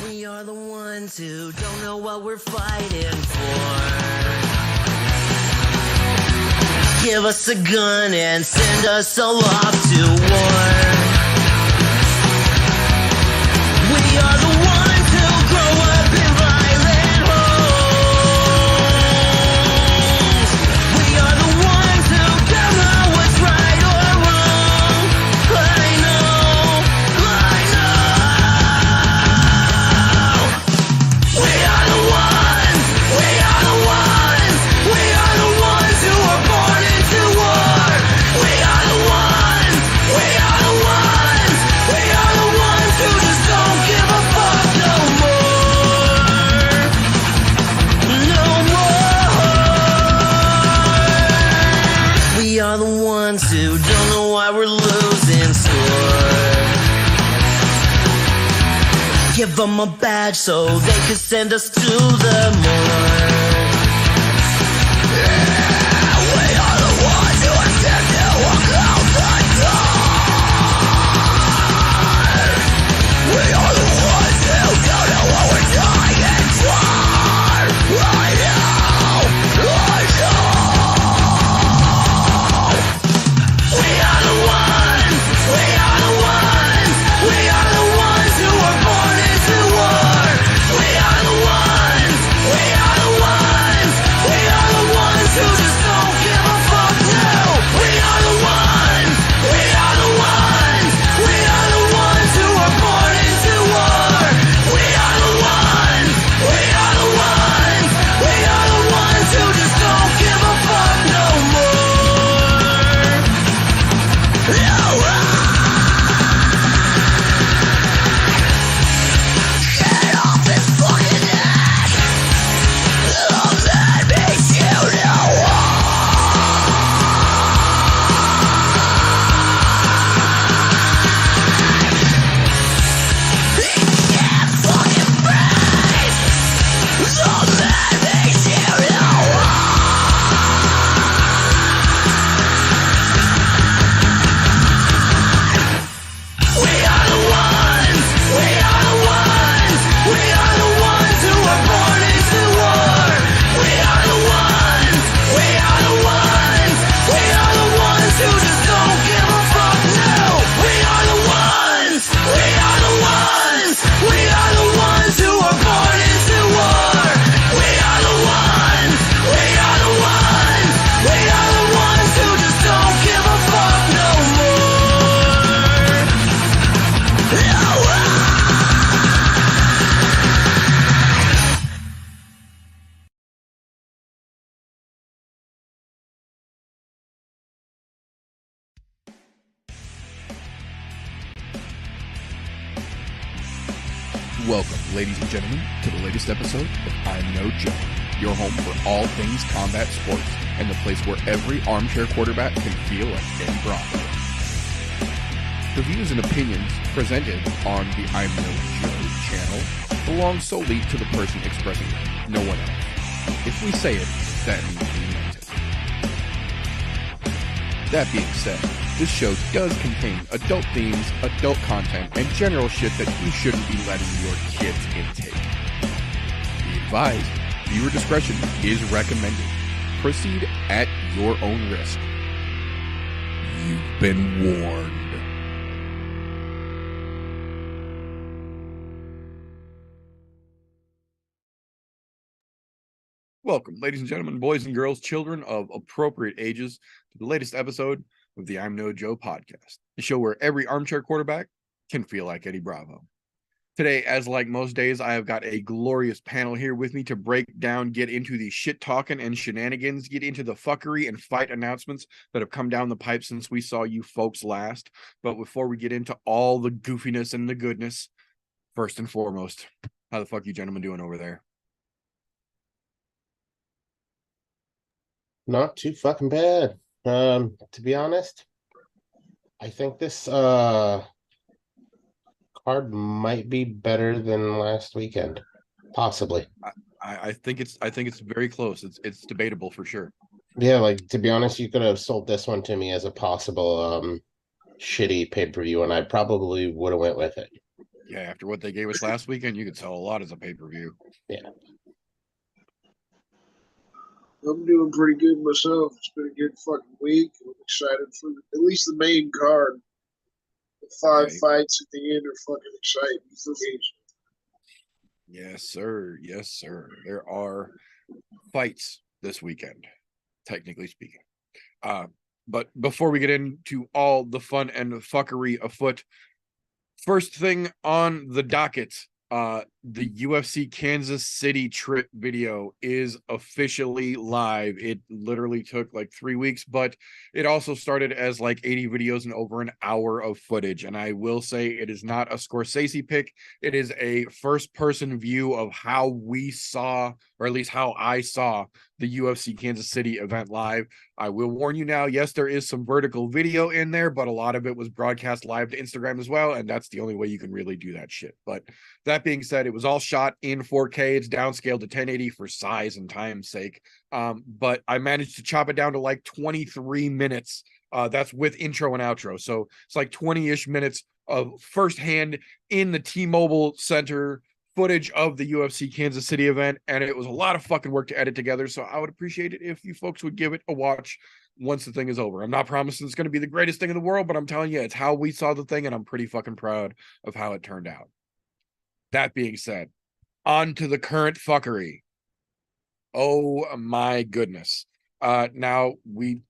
We are the ones who don't know what we're fighting for. Give us a gun and send us all off to war. We are the ones who grow up in violent homes. We are the ones who don't know what's right or wrong. I know. We are the ones who are born into war. We are the ones who just don't give a fuck no more. No more. We are the ones who don't know why we're losing score. Give them a badge so they can send us to the morgue. We are the ones who are sent to walk out the door. We are the ones who don't know what we're dying for. I know. We are the ones who are born into war. We are the ones who just don't give a fuck now. We are the ones who are born into war. We are the ones who just don't give a fuck no more. No. Get off this fucking neck. Love that makes you know can't fucking breathe. Love that makes you know We are the ones who are born into war. We are the ones who just don't give a fuck now. We are the ones who are born into war. We are the ones who just don't give a fuck no more. No. Welcome, ladies and gentlemen, to the latest episode of ImNoBookie, your home for all things combat sports and the place where every armchair quarterback can feel like Eddie Bravo. The views and opinions presented on the ImNoBookie channel belong solely to the person expressing them, no one else. If we say it, that means we meant it. That being said, this show does contain adult themes, adult content, and general shit that you shouldn't be letting your kids intake. Be advised, viewer discretion is recommended. Proceed at your own risk. You've been warned. Welcome, ladies and gentlemen, boys and girls, children of appropriate ages, to the latest episode of the ImNoJoe podcast, the show where every armchair quarterback can feel like Eddie Bravo. Today, as like most days, I have got a glorious panel here with me to break down, get into the shit talking and shenanigans, get into the fuckery and fight announcements that have come down the pipe since we saw you folks last. But before we get into all the goofiness and the goodness, first and foremost, how the fuck you gentlemen doing over there? Not too fucking bad. To be honest, I think this card might be better than last weekend. Possibly. I think it's very close. It's debatable for sure. Yeah, like to be honest, you could have sold this one to me as a possible shitty pay-per-view, and I probably would have went with it. Yeah, after what they gave us last weekend, you could sell a lot as a pay-per-view. Yeah. I'm doing pretty good myself. It's been a good fucking week. I'm excited for at least the main card. The five Right. fights at the end are fucking exciting for me. Yes, sir. Yes, sir. There are fights this weekend, technically speaking. But before we get into all the fun and fuckery afoot, first thing on the docket, the UFC Kansas City trip video is officially live. It literally took like 3 weeks, but it also started as like 80 videos and over an hour of footage. And I will say it is not a Scorsese pick. It is a first person view of how we saw, or at least how I saw, the UFC Kansas City event live. I will warn you now, yes, there is some vertical video in there, but a lot of it was broadcast live to Instagram as well, and that's the only way you can really do that shit. But that being said, it was all shot in 4K. It's downscaled to 1080 for size and time's sake. But I managed to chop it down to like 23 minutes. That's with intro and outro. So it's like 20-ish minutes of firsthand in the T-Mobile Center footage of the UFC Kansas City event, and it was a lot of fucking work to edit together. So I would appreciate it if you folks would give it a watch once the thing is over. I'm not promising it's going to be the greatest thing in the world, but I'm telling you, it's how we saw the thing, and I'm pretty fucking proud of how it turned out. That being said, on to the current fuckery. Oh my goodness. Now we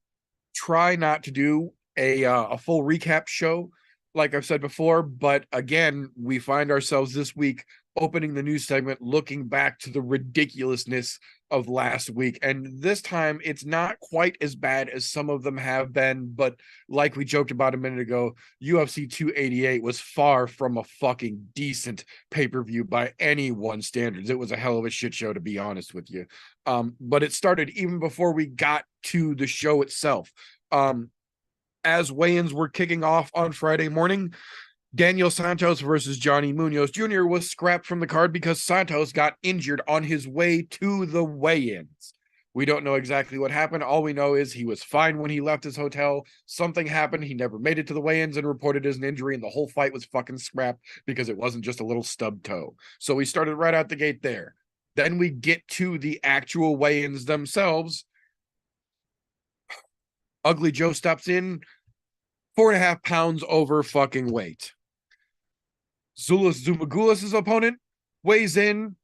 try not to do a full recap show, like I've said before, but again, we find ourselves this week opening the news segment, looking back to the ridiculousness of last week. And this time, it's not quite as bad as some of them have been, but like we joked about a minute ago, UFC 288 was far from a fucking decent pay-per-view by anyone's standards. It was a hell of a shit show, to be honest with you. But it started even before we got to the show itself. As weigh-ins were kicking off on Friday morning, Daniel Santos versus Johnny Munoz Jr. was scrapped from the card because Santos got injured on his way to the weigh-ins. We don't know exactly what happened. All we know is he was fine when he left his hotel. Something happened. He never made it to the weigh-ins and reported as an injury, and the whole fight was fucking scrapped because it wasn't just a little stub toe. So we started right out the gate there. Then we get to the actual weigh-ins themselves. Ugly Joe steps in, 4.5 pounds over fucking weight. Zulis Zumagoulis' opponent weighs in.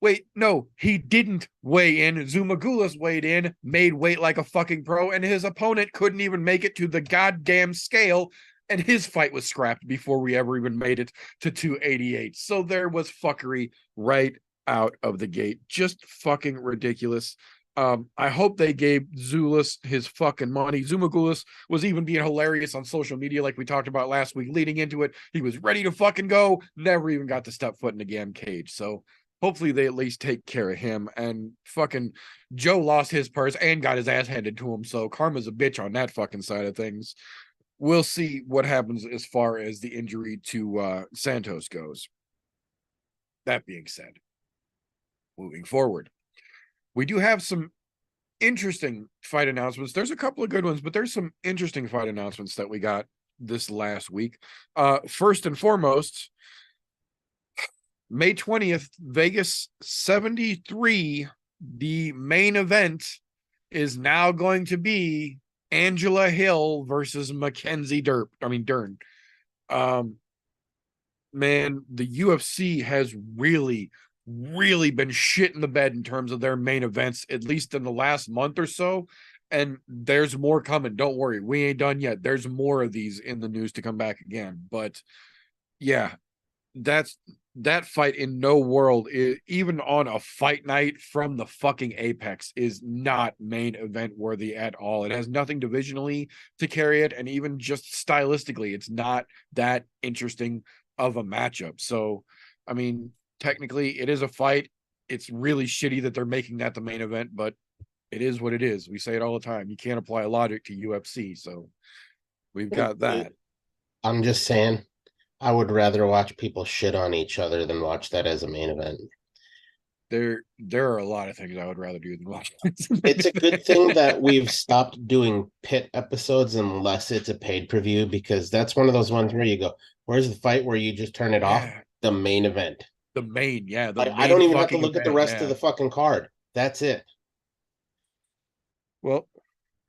Wait, no, he didn't weigh in. Zumagoulis weighed in, made weight like a fucking pro, and his opponent couldn't even make it to the goddamn scale, and his fight was scrapped before we ever even made it to 288. So there was fuckery right out of the gate. Just fucking ridiculous. I hope they gave Zulis his fucking money. Zumagoulis was even being hilarious on social media like we talked about last week. Leading into it, he was ready to fucking go, never even got to step foot in the damn cage. So hopefully they at least take care of him. And fucking Joe lost his purse and got his ass handed to him, so karma's a bitch on that fucking side of things. We'll see what happens as far as the injury to Santos goes. That being said, moving forward, we do have some interesting fight announcements. There's a couple of good ones, but there's some interesting fight announcements that we got this last week. First and foremost, May 20th, Vegas 73, the main event is now going to be Angela Hill versus Mackenzie Dern. Man, the UFC has really been shit in the bed in terms of their main events, at least in the last month or so. And there's more coming. Don't worry, we ain't done yet. There's more of these in the news to come back again. But yeah, that fight in no world, even on a fight night from the fucking Apex, is not main event worthy at all. It has nothing divisionally to carry it, and even just stylistically, it's not that interesting of a matchup. So, I mean, technically it is a fight. It's really shitty that they're making that the main event, but it is what it is. We say it all the time. You can't apply logic to UFC, so we've got that. I'm just saying, I would rather watch people shit on each other than watch that as a main event. there are a lot of things I would rather do than watch. It's a good thing that we've stopped doing pit episodes unless it's a paid per view, because that's one of those ones where you go, where's the fight where you just turn it off? Yeah, The main event. the main, yeah, the I main don't even have to fucking look at the event, rest yeah. of the fucking card. That's it. Well,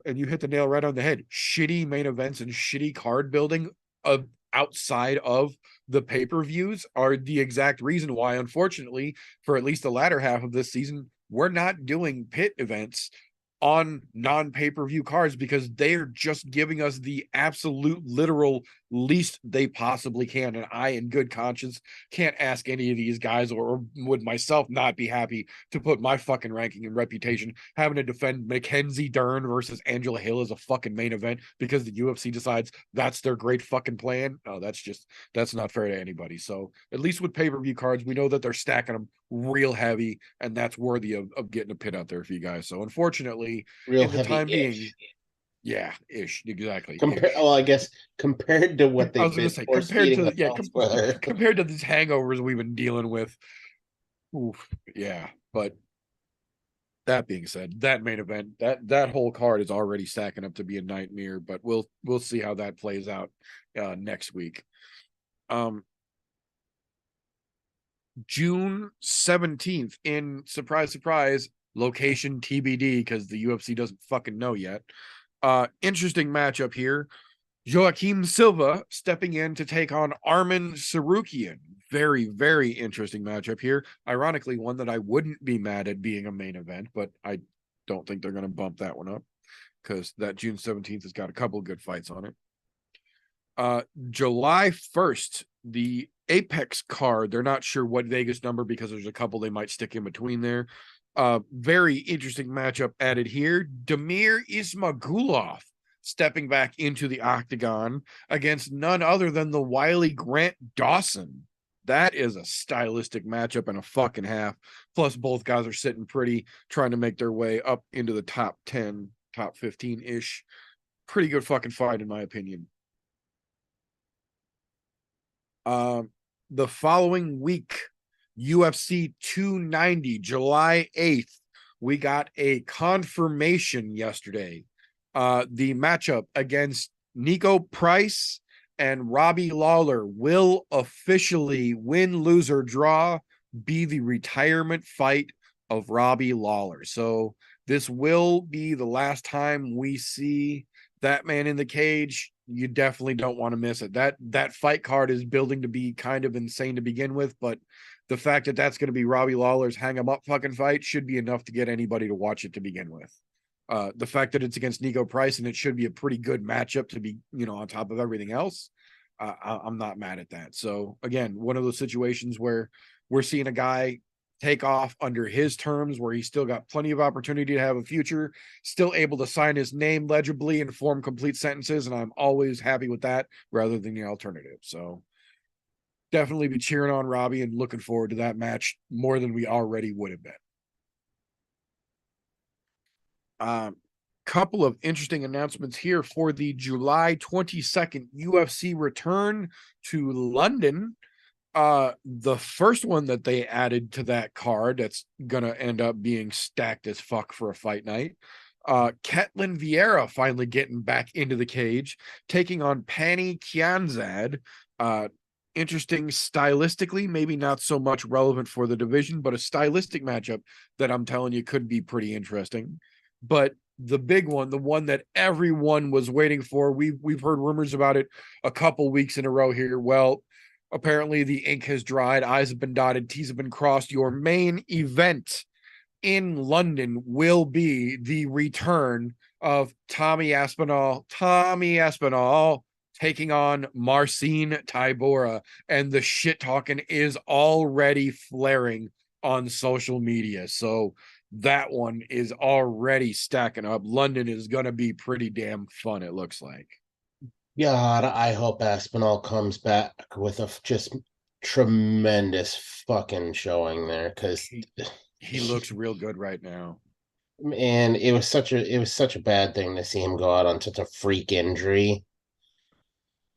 and you hit the nail right on the head. Shitty main events and shitty card building of outside of the pay-per-views are the exact reason why, unfortunately, for at least the latter half of this season, we're not doing pit events on non-pay-per-view cards, because they're just giving us the absolute literal least they possibly can. And I, in good conscience, can't ask any of these guys, or would myself not be happy to put my fucking ranking and reputation having to defend Mackenzie Dern versus Angela Hill as a fucking main event because the UFC decides that's their great fucking plan. No, that's not fair to anybody. So at least with pay-per-view cards, we know that they're stacking them real heavy, and that's worthy of getting a pit out there for you guys. So unfortunately, Real in the time being, heavy-ish. yeah, exactly. Well, I guess compared to what I they've was gonna been say, force compared feeding to us elsewhere. compared to these hangovers we've been dealing with, oof, yeah. But that being said, that main event, that whole card is already stacking up to be a nightmare. But we'll see how that plays out next week. June 17th in, surprise, location TBD, because the UFC doesn't fucking know yet. Interesting matchup here. Joaquim Silva stepping in to take on Arman Sarukian. Very, very interesting matchup here. Ironically, one that I wouldn't be mad at being a main event, but I don't think they're going to bump that one up, because that June 17th has got a couple of good fights on it. July 1st, the Apex card. They're not sure what Vegas number, because there's a couple they might stick in between there. Very interesting matchup added here. Damir Ismagulov stepping back into the octagon against none other than the wily Grant Dawson. That is a stylistic matchup and a fucking half. Plus, both guys are sitting pretty, trying to make their way up into the top 10, top 15-ish. Pretty good fucking fight, in my opinion. The following week, UFC 290, July 8th, we got a confirmation yesterday. The matchup against Nico Price and Robbie Lawler will officially, win, lose, or draw, be the retirement fight of Robbie Lawler. So this will be the last time we see that man in the cage. You definitely don't want to miss it. That fight card is building to be kind of insane to begin with, but the fact that that's going to be Robbie Lawler's hang 'em up fucking fight should be enough to get anybody to watch it to begin with. The fact that it's against Nico Price and it should be a pretty good matchup to be, on top of everything else, I'm not mad at that. So again, one of those situations where we're seeing a guy take off under his terms, where he's still got plenty of opportunity to have a future, still able to sign his name legibly and form complete sentences, and I'm always happy with that rather than the alternative. So definitely be cheering on Robbie and looking forward to that match more than we already would have been. Couple of interesting announcements here for the July 22nd UFC return to London. The first one that they added to that card that's gonna end up being stacked as fuck for a fight night. Ketlin Vieira finally getting back into the cage, taking on Pani Kianzad. Interesting stylistically, maybe not so much relevant for the division, but a stylistic matchup that I'm telling you could be pretty interesting. But the big one, the one that everyone was waiting for, we've heard rumors about it a couple weeks in a row here. Well, apparently the ink has dried, I's have been dotted, T's have been crossed. Your main event in London will be the return of Tommy Aspinall taking on Marcin Tybura, and the shit talking is already flaring on social media. So that one is already stacking up. London is going to be pretty damn fun, it looks like. God, I hope Aspinall comes back with a just tremendous fucking showing there, because he looks real good right now. And it was such a bad thing to see him go out on such a freak injury.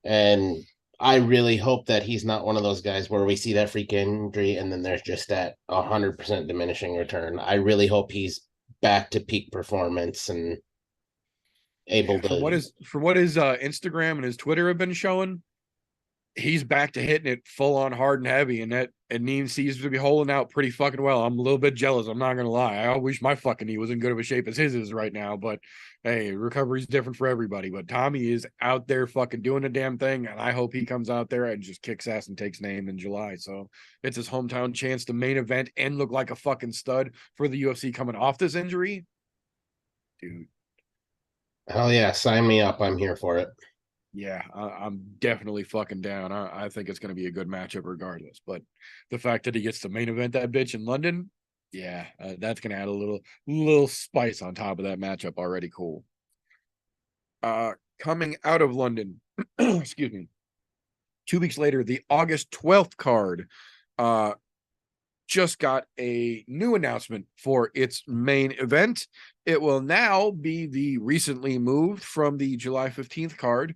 And I really hope that he's not one of those guys where we see that freak injury and then there's just that 100% diminishing return. I really hope he's back to peak performance and able From to. what his Instagram and his Twitter have been showing, he's back to hitting it full on hard and heavy, and that knee seems to be holding out pretty fucking well. I'm a little bit jealous. I'm not gonna lie. I wish my fucking knee was in good of a shape as his is right now, but hey, recovery's different for everybody. But Tommy is out there fucking doing the damn thing, and I hope he comes out there and just kicks ass and takes name in July. So it's his hometown chance to main event and look like a fucking stud for the UFC coming off this injury. Dude. Hell yeah, sign me up. I'm here for it. Yeah, I'm definitely fucking down. I think it's going to be a good matchup regardless. But the fact that he gets to main event that bitch in London, yeah, that's going to add a little spice on top of that matchup. Already cool. Coming out of London, excuse me. 2 weeks later, the August 12th card just got a new announcement for its main event. It will now be the recently moved from the July 15th card,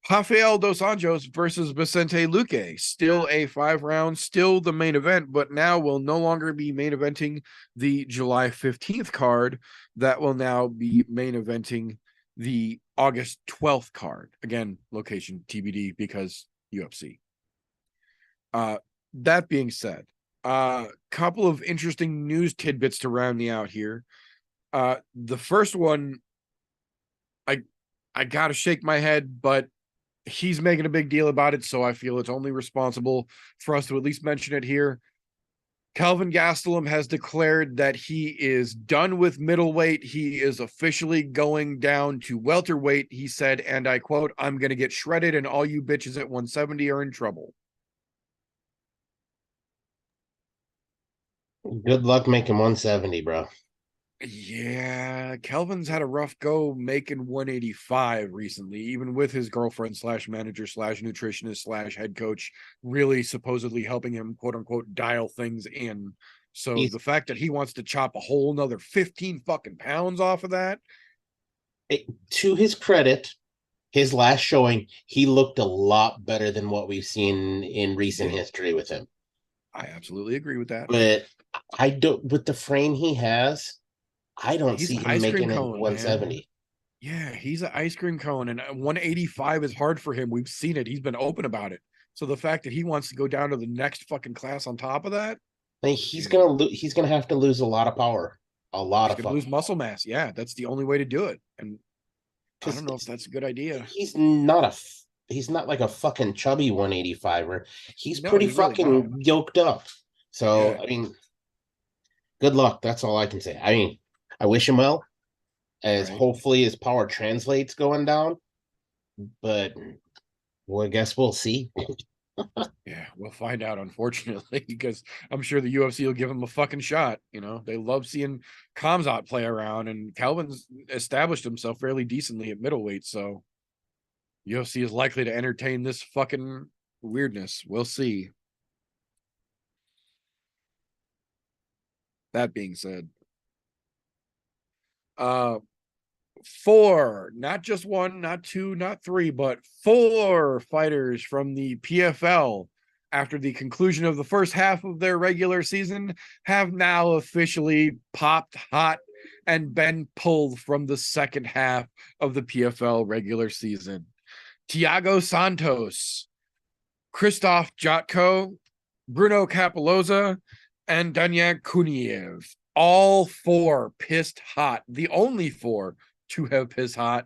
Rafael dos Anjos versus Vicente Luque. Still a 5-round, still the main event, but now will no longer be main eventing the July 15th card. That will now be main eventing the August 12th card. Again, location TBD because UFC. That being said, couple of interesting news tidbits to round me out here. The first one, I gotta shake my head, but he's making a big deal about it, so I feel it's only responsible for us to at least mention it here. Kelvin Gastelum has declared that he is done with middleweight. He is officially going down to welterweight. He said, and I quote, "I'm going to get shredded, and all you bitches at 170 are in trouble." Good luck making 170, bro. Yeah, Kelvin's had a rough go making 185 recently, even with his girlfriend slash manager slash nutritionist slash head coach really supposedly helping him, quote unquote, dial things in. So the fact that he wants to chop a whole another 15 fucking pounds off of that. To his credit, his last showing, he looked a lot better than what we've seen in recent history with him. I absolutely agree with that. But I don't, with the frame he has, I don't see him making it 170. Man. Yeah, he's an ice cream cone, and 185 is hard for him. We've seen it. He's been open about it. So the fact that he wants to go down to the next fucking class on top of that, he's gonna have to lose a lot of power, lose muscle mass. Yeah, that's the only way to do it. And I don't know if that's a good idea. He's not like a fucking chubby 185er. He's pretty fucking really yoked up. So yeah. I mean, good luck. That's all I can say. I mean, I wish him well, as hopefully his power translates going down. But well, I guess we'll see. Yeah, we'll find out, unfortunately, because I'm sure the UFC will give him a fucking shot. You know, they love seeing Khamzat play around, and Calvin's established himself fairly decently at middleweight, so UFC is likely to entertain this fucking weirdness. We'll see. That being said, 4, not just 1, not 2, not 3, but 4 fighters from the PFL after the conclusion of the first half of their regular season have now officially popped hot and been pulled from the second half of the PFL regular season. Thiago Santos, Krzysztof Jotko, Bruno Capoloza, and Daniel Kuniev. All 4 pissed hot. The only 4 to have pissed hot.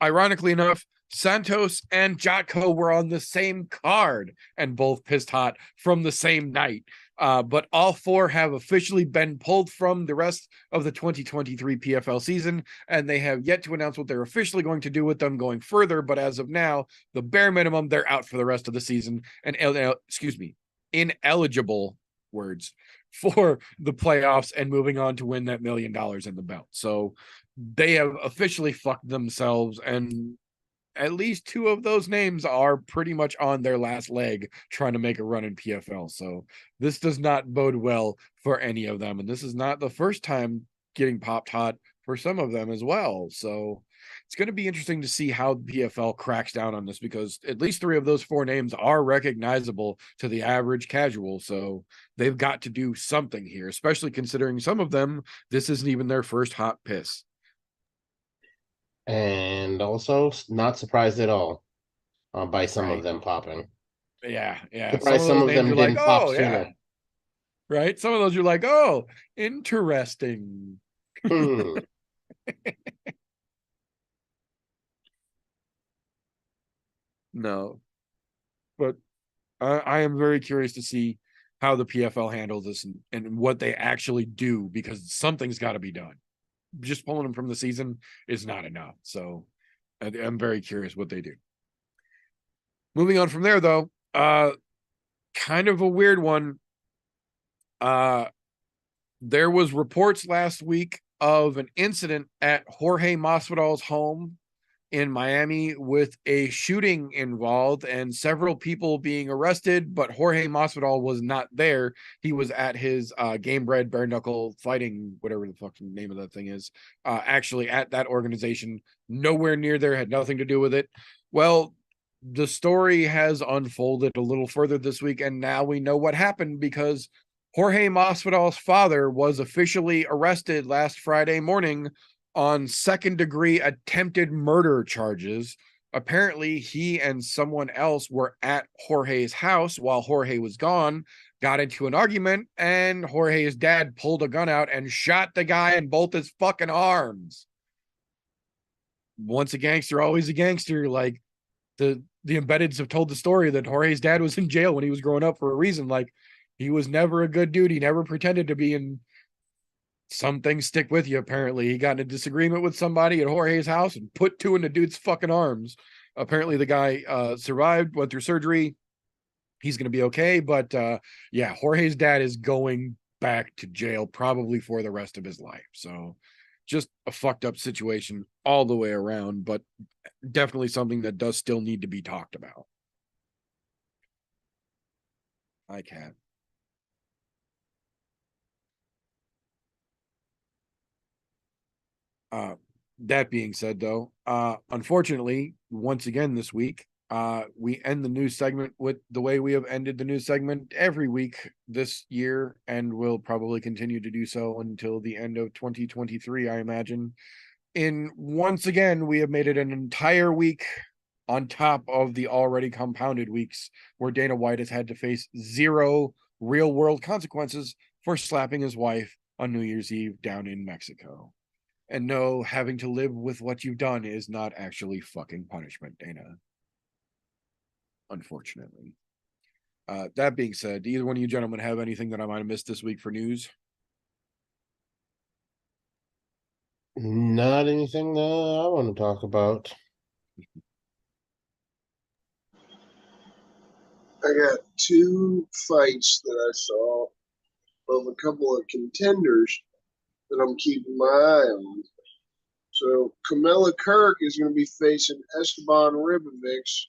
Ironically enough, Santos and Jotko were on the same card and both pissed hot from the same night. But all 4 have officially been pulled from the rest of the 2023 PFL season, and they have yet to announce what they're officially going to do with them going further. But as of now, the bare minimum, they're out for the rest of the season and ineligible for the playoffs and moving on to win that $1 million in the belt. So they have officially fucked themselves, and at least 2 of those names are pretty much on their last leg trying to make a run in PFL. So this does not bode well for any of them. And this is not the first time getting popped hot for some of them as well. So it's going to be interesting to see how PFL cracks down on this, because at least 3 of those 4 names are recognizable to the average casual. So they've got to do something here, especially considering some of them, this isn't even their first hot piss. And also, not surprised at all by some of them popping. Yeah. Surprised some of them didn't pop sooner. Yeah. Right? Some of those you're like, oh, interesting. No. But I am very curious to see how the PFL handles this and what they actually do, because something's got to be done. Just pulling them from the season is not enough. So I'm very curious what they do. Moving on from there, though, kind of a weird one. There was reports last week of an incident at Jorge Masvidal's home in Miami with a shooting involved and several people being arrested, but Jorge Masvidal was not there. He was at his game bred bare knuckle fighting, whatever the fucking name of that thing is, actually at that organization, nowhere near there, had nothing to do with it. Well, the story has unfolded a little further this week, and now we know what happened, because Jorge Masvidal's father was officially arrested last Friday morning on second-degree attempted murder charges. Apparently, he and someone else were at Jorge's house while Jorge was gone, got into an argument, and Jorge's dad pulled a gun out and shot the guy in both his fucking arms. Once a gangster, always a gangster. Like, the embeddeds have told the story that Jorge's dad was in jail when he was growing up for a reason. Like, he was never a good dude. He never pretended to be, and some things stick with you. Apparently, he got in a disagreement with somebody at Jorge's house and put 2 in the dude's fucking arms. Apparently, the guy survived, went through surgery. He's going to be okay. But yeah, Jorge's dad is going back to jail probably for the rest of his life. So just a fucked up situation all the way around, but definitely something that does still need to be talked about. I can't. That being said, though, unfortunately, once again this week, we end the news segment with the way we have ended the news segment every week this year, and will probably continue to do so until the end of 2023, I imagine. Once again, we have made it an entire week on top of the already compounded weeks where Dana White has had to face 0 real-world consequences for slapping his wife on New Year's Eve down in Mexico. And no, having to live with what you've done is not actually fucking punishment, Dana. Unfortunately. That being said, do either one of you gentlemen have anything that I might have missed this week for news? Not anything that I want to talk about. I got 2 fights that I saw of a couple of contenders that I'm keeping my eye on. So Kamala Kirk is going to be facing Esteban Ribovics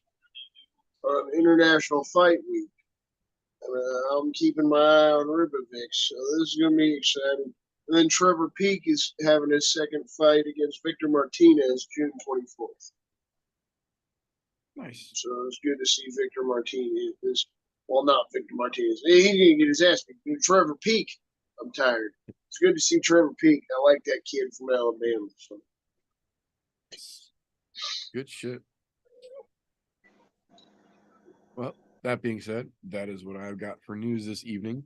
on International Fight Week. And I'm keeping my eye on Ribovics, so this is going to be exciting. And then Trevor Peek is having his second fight against Victor Martinez June 24th. Nice. So it's good to see Victor Martinez. Well, not Victor Martinez. He's going to get his ass beat. Trevor Peek, I'm tired. It's good to see Trevor Peek. I like that kid from Alabama. So. Good shit. Well, that being said, that is what I've got for news this evening.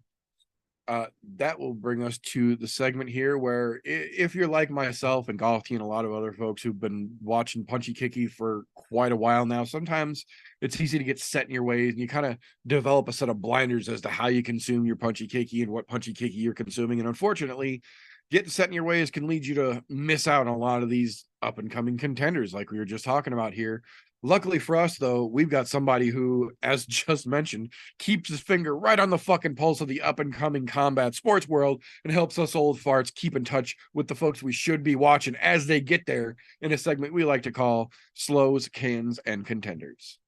That will bring us to the segment here where, if you're like myself and Golf and a lot of other folks who've been watching Punchy Kicky for quite a while now, sometimes it's easy to get set in your ways, and you kind of develop a set of blinders as to how you consume your Punchy Kicky and what Punchy Kicky you're consuming. And unfortunately, getting set in your ways can lead you to miss out on a lot of these up and coming contenders like we were just talking about here. Luckily for us, though, we've got somebody who, as just mentioned, keeps his finger right on the fucking pulse of the up-and-coming combat sports world and helps us old farts keep in touch with the folks we should be watching as they get there in a segment we like to call Slows, Cans, and Contenders.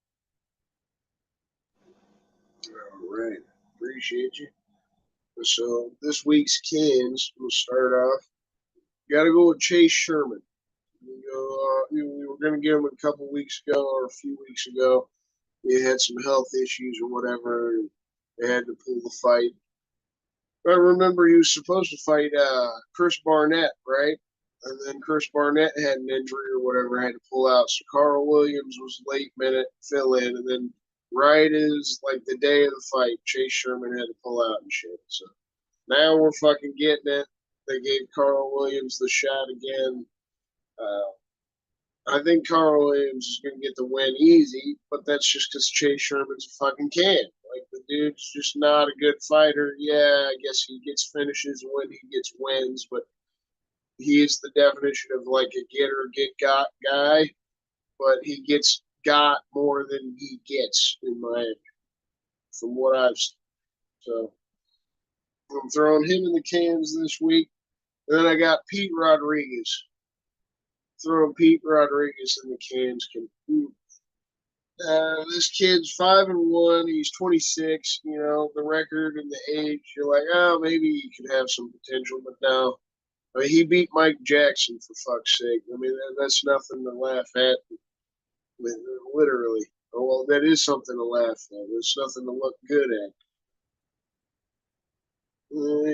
All right. Appreciate you. So this week's cans, we'll start off. Got to go with Chase Sherman. We were going to get him a couple weeks ago or a few weeks ago. He had some health issues or whatever. And they had to pull the fight. But I remember he was supposed to fight Chris Barnett, right? And then Chris Barnett had an injury or whatever, had to pull out. So Carl Williams was late minute fill in, and then right as like the day of the fight, Chase Sherman had to pull out and shit. So now we're fucking getting it. They gave Carl Williams the shot again. I think Carl Williams is going to get the win easy, but that's just because Chase Sherman's a fucking can. Like, the dude's just not a good fighter. Yeah, I guess he gets finishes when he gets wins, but he is the definition of like a get or get got guy, but he gets got more than he gets, in my opinion, from what I've seen. So I'm throwing him in the cans this week. And then I got Pete Rodriguez. Throwing Pete Rodriguez in the cans. This kid's 5-1. He's 26. You know, the record and the age. You're like, oh, maybe he could have some potential, but no. I mean, he beat Mike Jackson, for fuck's sake. I mean, that's nothing to laugh at. Literally. Oh, well, that is something to laugh at. It's nothing to look good at.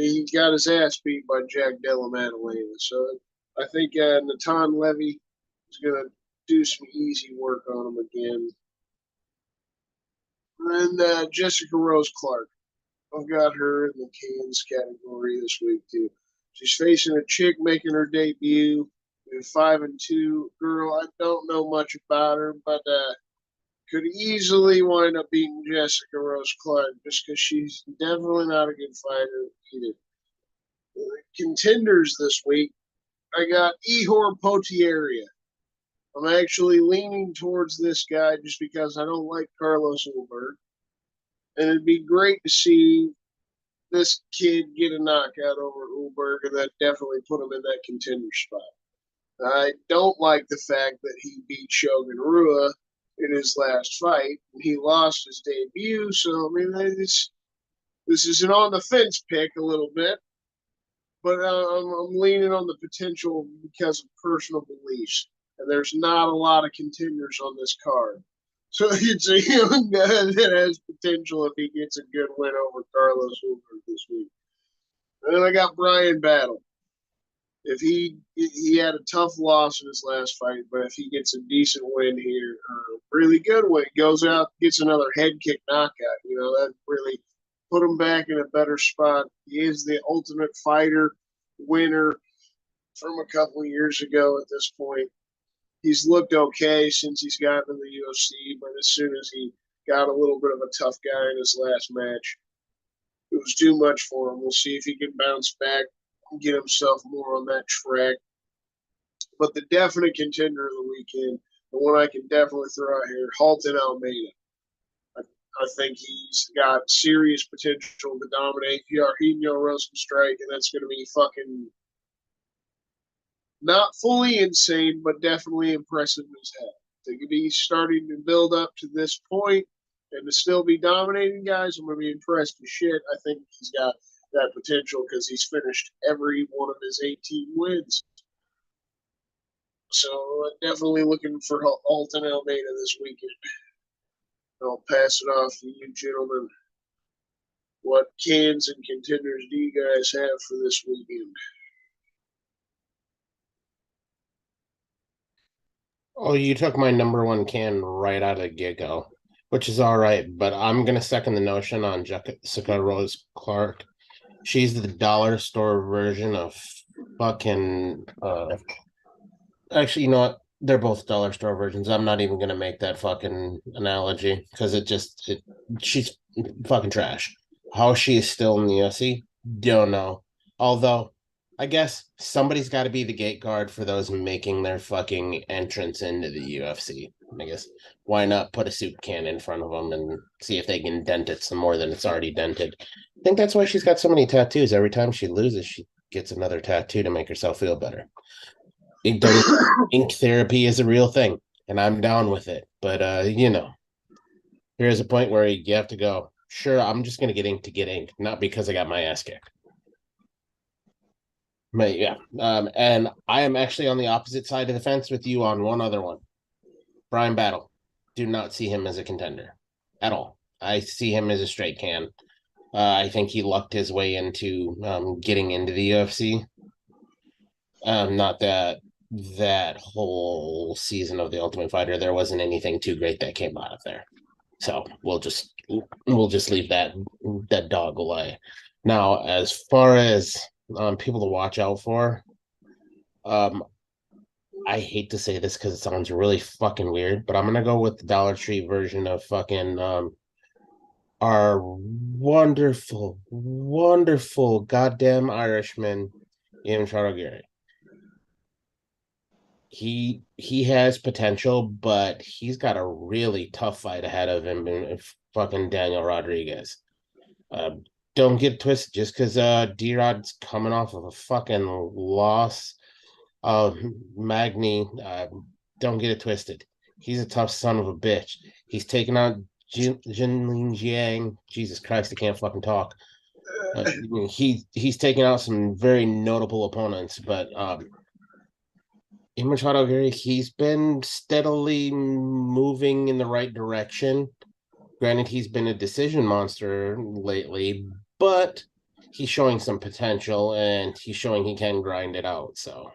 He got his ass beat by Jack Della Maddalena. So I think Natan Levy is going to do some easy work on him again. And then Jessica Rose Clark. I've got her in the cans category this week, too. She's facing a chick making her debut. 5-2 girl. I don't know much about her, but could easily wind up beating Jessica Rose Clark just because she's definitely not a good fighter either. Contenders this week, I got Ihor Potieria. I'm actually leaning towards this guy just because I don't like Carlos Ulberg. And it'd be great to see this kid get a knockout over Ulberg, and that definitely put him in that contender spot. I don't like the fact that he beat Shogun Rua in his last fight. He lost his debut, so I mean, this is an on the fence pick a little bit, but I'm leaning on the potential because of personal beliefs. And there's not a lot of contenders on this card. So it's a young guy that has potential if he gets a good win over Carlos Ulberg this week. And then I got Brian Battle. If he had a tough loss in his last fight, but if he gets a decent win here, or a really good win, goes out, gets another head kick knockout, you know, that really put him back in a better spot. He is the Ultimate Fighter winner from a couple of years ago at this point. He's looked okay since he's gotten in the UFC, but as soon as he got a little bit of a tough guy in his last match, it was too much for him. We'll see if he can bounce back and get himself more on that track. But the definite contender of the weekend, the one I can definitely throw out here, Halton Almeida. I think he's got serious potential to dominate Jarrinho Rozenstruik, and that's going to be fucking not fully insane, but definitely impressive as hell. To be starting to build up to this point and to still be dominating guys, I'm going to be impressed as shit. I think he's got that potential because he's finished every one of his 18 wins. So definitely looking for Halton Almeida this weekend. I'll pass it off to you gentlemen. What cans and contenders do you guys have for this weekend? Oh, you took my number one can right out of get-go, which is all right, but I'm going to second the notion on Jessica Rose Clark. She's the dollar store version of fucking... actually, you know what? They're both dollar store versions. I'm not even going to make that fucking analogy because she's fucking trash. How she is still in the UFC, don't know. Although, I guess somebody's got to be the gate guard for those making their fucking entrance into the UFC. I guess why not put a soup can in front of them and see if they can dent it some more than it's already dented. I think that's why she's got so many tattoos. Every time she loses, she gets another tattoo to make herself feel better. Ink therapy is a real thing, and I'm down with it. But, there's a point where you have to go, sure, I'm just going to get ink to get ink, not because I got my ass kicked. But yeah, and I am actually on the opposite side of the fence with you on one other one. Brian Battle. Do not see him as a contender at all. I see him as a straight can. I think he lucked his way into getting into the UFC. Not that whole season of The Ultimate Fighter, there wasn't anything too great that came out of there. So we'll just leave that dog away. Now, as far as people to watch out for, I hate to say this because it sounds really fucking weird, but I'm gonna go with the Dollar Tree version of fucking our wonderful, wonderful goddamn Irishman, ImNoBookie. He has potential, but he's got a really tough fight ahead of him in fucking Daniel Rodriguez. Don't get twisted just because D-Rod's coming off of a fucking loss of Magni. Don't get it twisted. He's a tough son of a bitch. He's taken out Jinling Jiang. Jesus Christ, I can't fucking talk. He's taken out some very notable opponents, but ImNoBookie, he's been steadily moving in the right direction. Granted, he's been a decision monster lately, but he's showing some potential and he's showing he can grind it out. So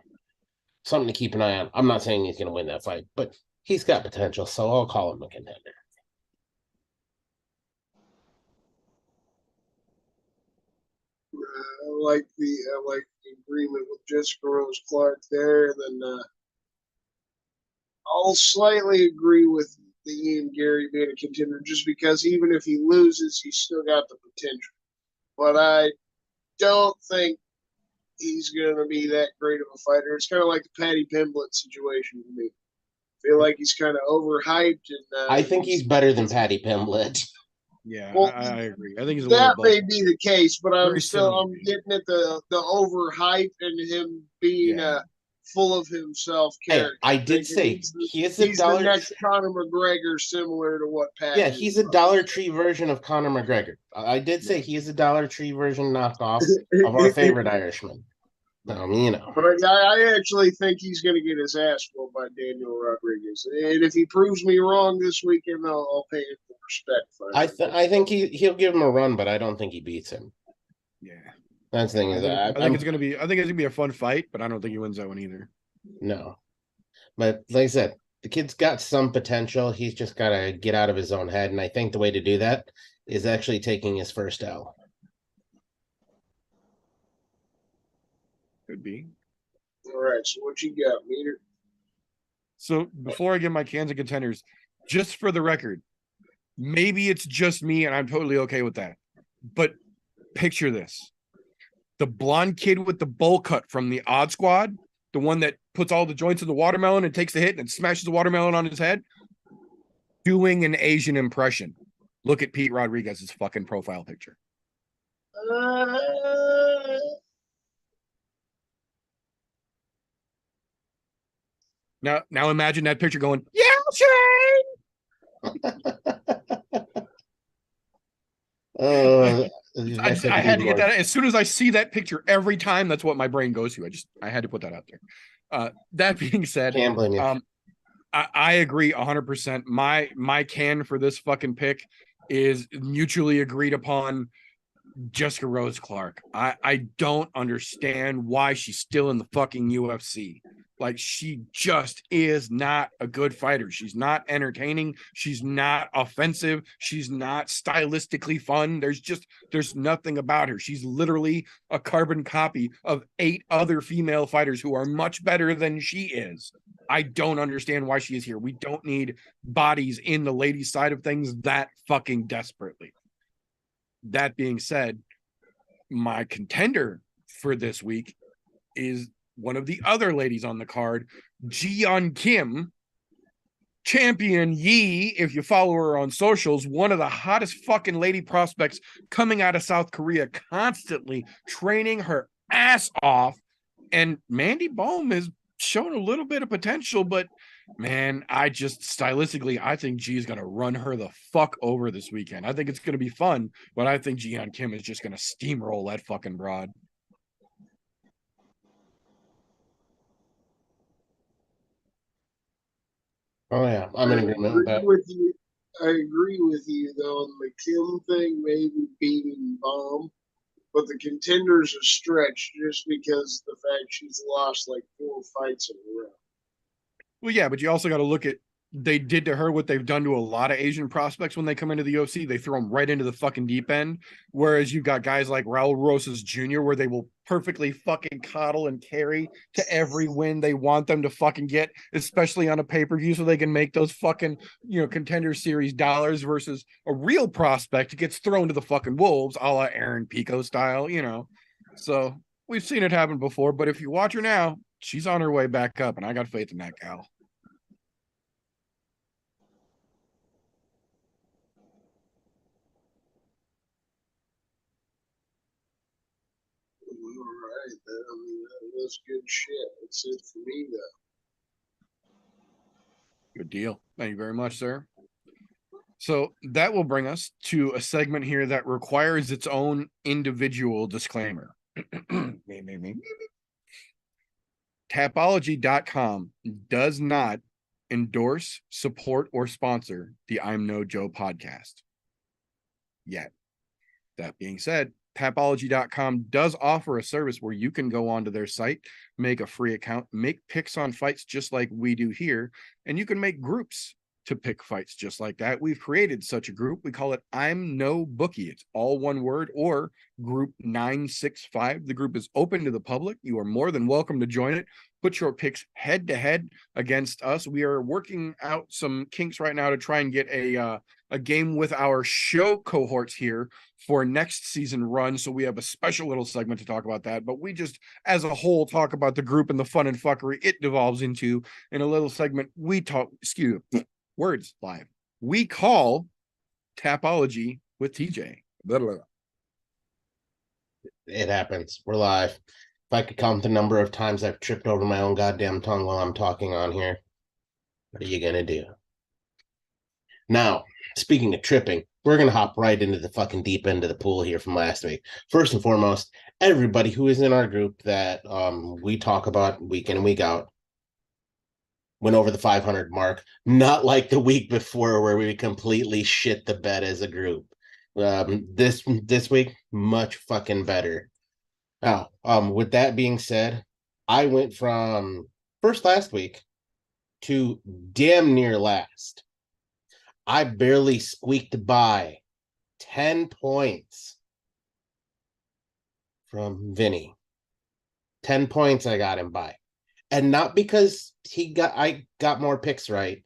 something to keep an eye on. I'm not saying he's going to win that fight, but he's got potential, so I'll call him a contender. I like the agreement with Jessica Rose Clark there. Then I'll slightly agree with the Ian Gary being a contender just because even if he loses, he's still got the potential. But I don't think he's going to be that great of a fighter. It's kind of like the Paddy Pimblett situation for me. I feel like he's kind of overhyped. And I think he's better than Paddy Pimblett. Yeah, well, I agree. I think he's a that little may be the case, but I'm similar. getting at the overhype and him being full of himself character. Hey, I did say he's the next Conor McGregor, similar to what Pat. Yeah, he's a Dollar Tree version of Conor McGregor. I did say he is a Dollar Tree version knockoff of our favorite Irishman. But I actually think he's going to get his ass whooped by Daniel Rodriguez, and if he proves me wrong this weekend, I'll pay him the respect. I think he'll give him a run, but I don't think he beats him. Yeah, that's the thing. I think it's gonna be a fun fight, but I don't think he wins that one either. No, but like I said, the kid's got some potential. He's just got to get out of his own head, and I think the way to do that is actually taking his first L. Could be. All right, so what you got, Meter? So before I give my cans of contenders, just for the record, maybe it's just me and I'm totally okay with that. But picture this. The blonde kid with the bowl cut from the Odd Squad, the one that puts all the joints in the watermelon and takes the hit and smashes the watermelon on his head, doing an Asian impression. Look at Pete Rodriguez's fucking profile picture. Now imagine that picture going, yeah, Shane. I had to get that. As soon as I see that picture every time, that's what my brain goes to. I had to put that out there. That being said, I agree 100%. My can for this fucking pick is mutually agreed upon. Jessica Rose Clark. I don't understand why she's still in the fucking UFC. Like, she just is not a good fighter. She's not entertaining. She's not offensive. She's not stylistically fun. There's nothing about her. She's literally a carbon copy of 8 other female fighters who are much better than she is. I don't understand why she is here. We don't need bodies in the ladies' side of things that fucking desperately. That being said, my contender for this week is one of the other ladies on the card, Jiyeon Kim, champion Yi, if you follow her on socials, one of the hottest fucking lady prospects coming out of South Korea, constantly training her ass off. And Mandy Bohm has shown a little bit of potential, but man, I think G is going to run her the fuck over this weekend. I think it's going to be fun, but I think Jiyeon Kim is just going to steamroll that fucking broad. Oh yeah, I'm in agreement with that. I agree with you though on the Kim thing, maybe beating Bomb, but the Contender's a stretch just because the fact she's lost like 4 fights in a row. Well, yeah, but you also got to look at they did to her what they've done to a lot of Asian prospects when they come into the UFC. They throw them right into the fucking deep end. Whereas you got guys like Raul Rosas Jr., where they will perfectly fucking coddle and carry to every win they want them to fucking get, especially on a pay-per-view, so they can make those fucking, Contender Series dollars, versus a real prospect who gets thrown to the fucking wolves, a la Aaron Pico style, So we've seen it happen before, but if you watch her now, she's on her way back up, and I got faith in that gal. All right, I mean, that was good shit. That's it for me, though. Good deal. Thank you very much, sir. So that will bring us to a segment here that requires its own individual disclaimer. Tapology.com does not endorse, support, or sponsor the I'm No Joe podcast yet. That being said, Tapology.com does offer a service where you can go onto their site, make a free account, make picks on fights just like we do here, and you can make groups to pick fights just like that. We've created such a group. We call it ImNoBookie. It's all one word, or Group 965. The group is open to the public. You are more than welcome to join it. Put your picks head to head against us. We are working out some kinks right now to try and get a game with our show cohorts here for next season run. So we have a special little segment to talk about that. But we just, as a whole, talk about the group and the fun and fuckery it devolves into in a little segment. We talk, words live. We call Tapology with TJ. Blah, blah, blah. It happens. We're live. If I could count the number of times I've tripped over my own goddamn tongue while I'm talking on here, what are you gonna do? Now, speaking of tripping, we're gonna hop right into the fucking deep end of the pool here from last week. First and foremost, everybody who is in our group that we talk about week in and week out went over the 500 mark, not like the week before where we completely shit the bed as a group. This week, much fucking better. Now, with that being said, I went from first last week to damn near last. I barely squeaked by 10 points from Vinny. 10 points I got him by. And not because I got more picks right.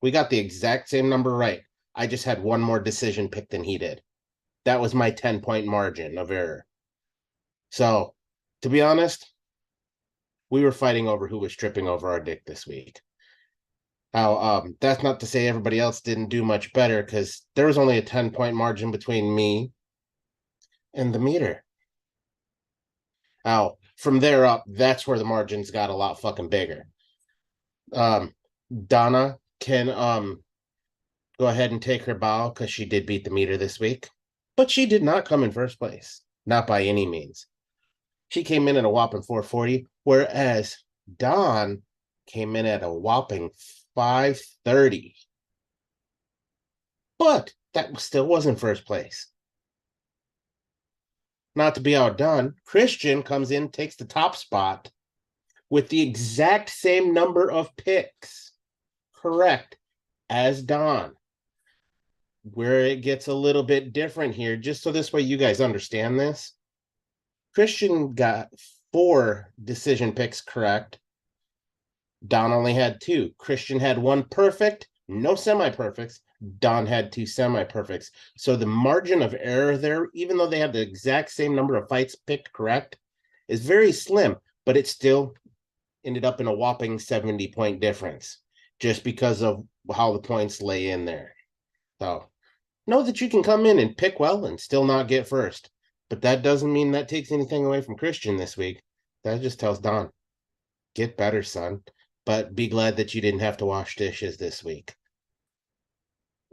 We got the exact same number right. I just had one more decision pick than he did. That was my 10-point margin of error. So, to be honest, we were fighting over who was tripping over our dick this week. Now, that's not to say everybody else didn't do much better, because there was only a 10-point margin between me and the meter. Now, from there up, that's where the margins got a lot fucking bigger. Donna can go ahead and take her bow, because she did beat the meter this week. But she did not come in first place. Not by any means. She came in at a whopping 440, whereas Don came in at a whopping 530. But that still wasn't first place. Not to be outdone, Christian comes in, takes the top spot with the exact same number of picks, correct, as Don. Where it gets a little bit different here, just so this way you guys understand this. Christian got 4 decision picks correct. Don only had 2. Christian had 1 perfect, no semi-perfects. Don had 2 semi-perfects. So the margin of error there, even though they had the exact same number of fights picked correct, is very slim, but it still ended up in a whopping 70-point difference just because of how the points lay in there. So know that you can come in and pick well and still not get first. But that doesn't mean that takes anything away from Christian this week. That just tells Don, get better, son. But be glad that you didn't have to wash dishes this week.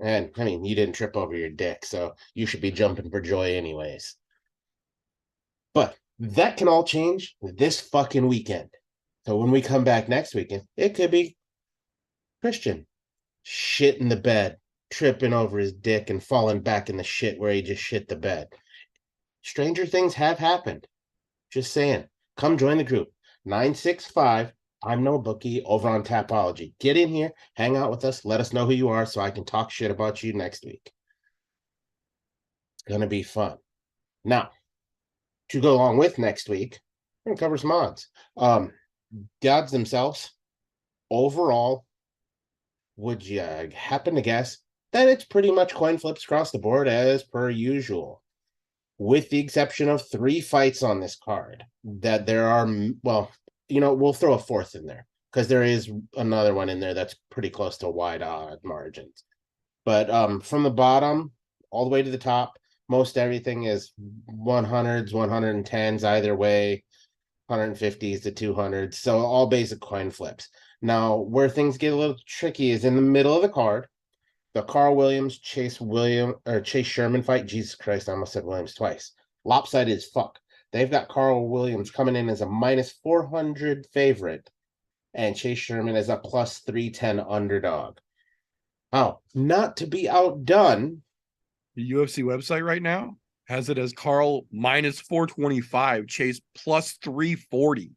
And, I mean, you didn't trip over your dick, so you should be jumping for joy anyways. But that can all change this fucking weekend. So when we come back next weekend, it could be Christian shit in the bed, tripping over his dick and falling back in the shit where he just shit the bed. Stranger things have happened. Just saying. Come join the group. 965 ImNoBookie over on Tapology. Get in here, hang out with us, let us know who you are so I can talk shit about you next week. It's gonna be fun. Now, to go along with next week, we're gonna cover some odds. The odds themselves, overall, would you happen to guess that it's pretty much coin flips across the board as per usual, with the exception of 3 fights on this card that there are, well, we'll throw a fourth in there because there is another one in there that's pretty close to wide odd margins. But from the bottom all the way to the top, most everything is 100s, 110s either way, 150s to 200s. So all basic coin flips. Now, where things get a little tricky is in the middle of the card. The Carl Williams, Chase Sherman fight. Jesus Christ, I almost said Williams twice. Lopsided as fuck. They've got Carl Williams coming in as a minus 400 favorite, and Chase Sherman as a plus 310 underdog. Oh, not to be outdone. The UFC website right now has it as Carl minus 425, Chase plus 340.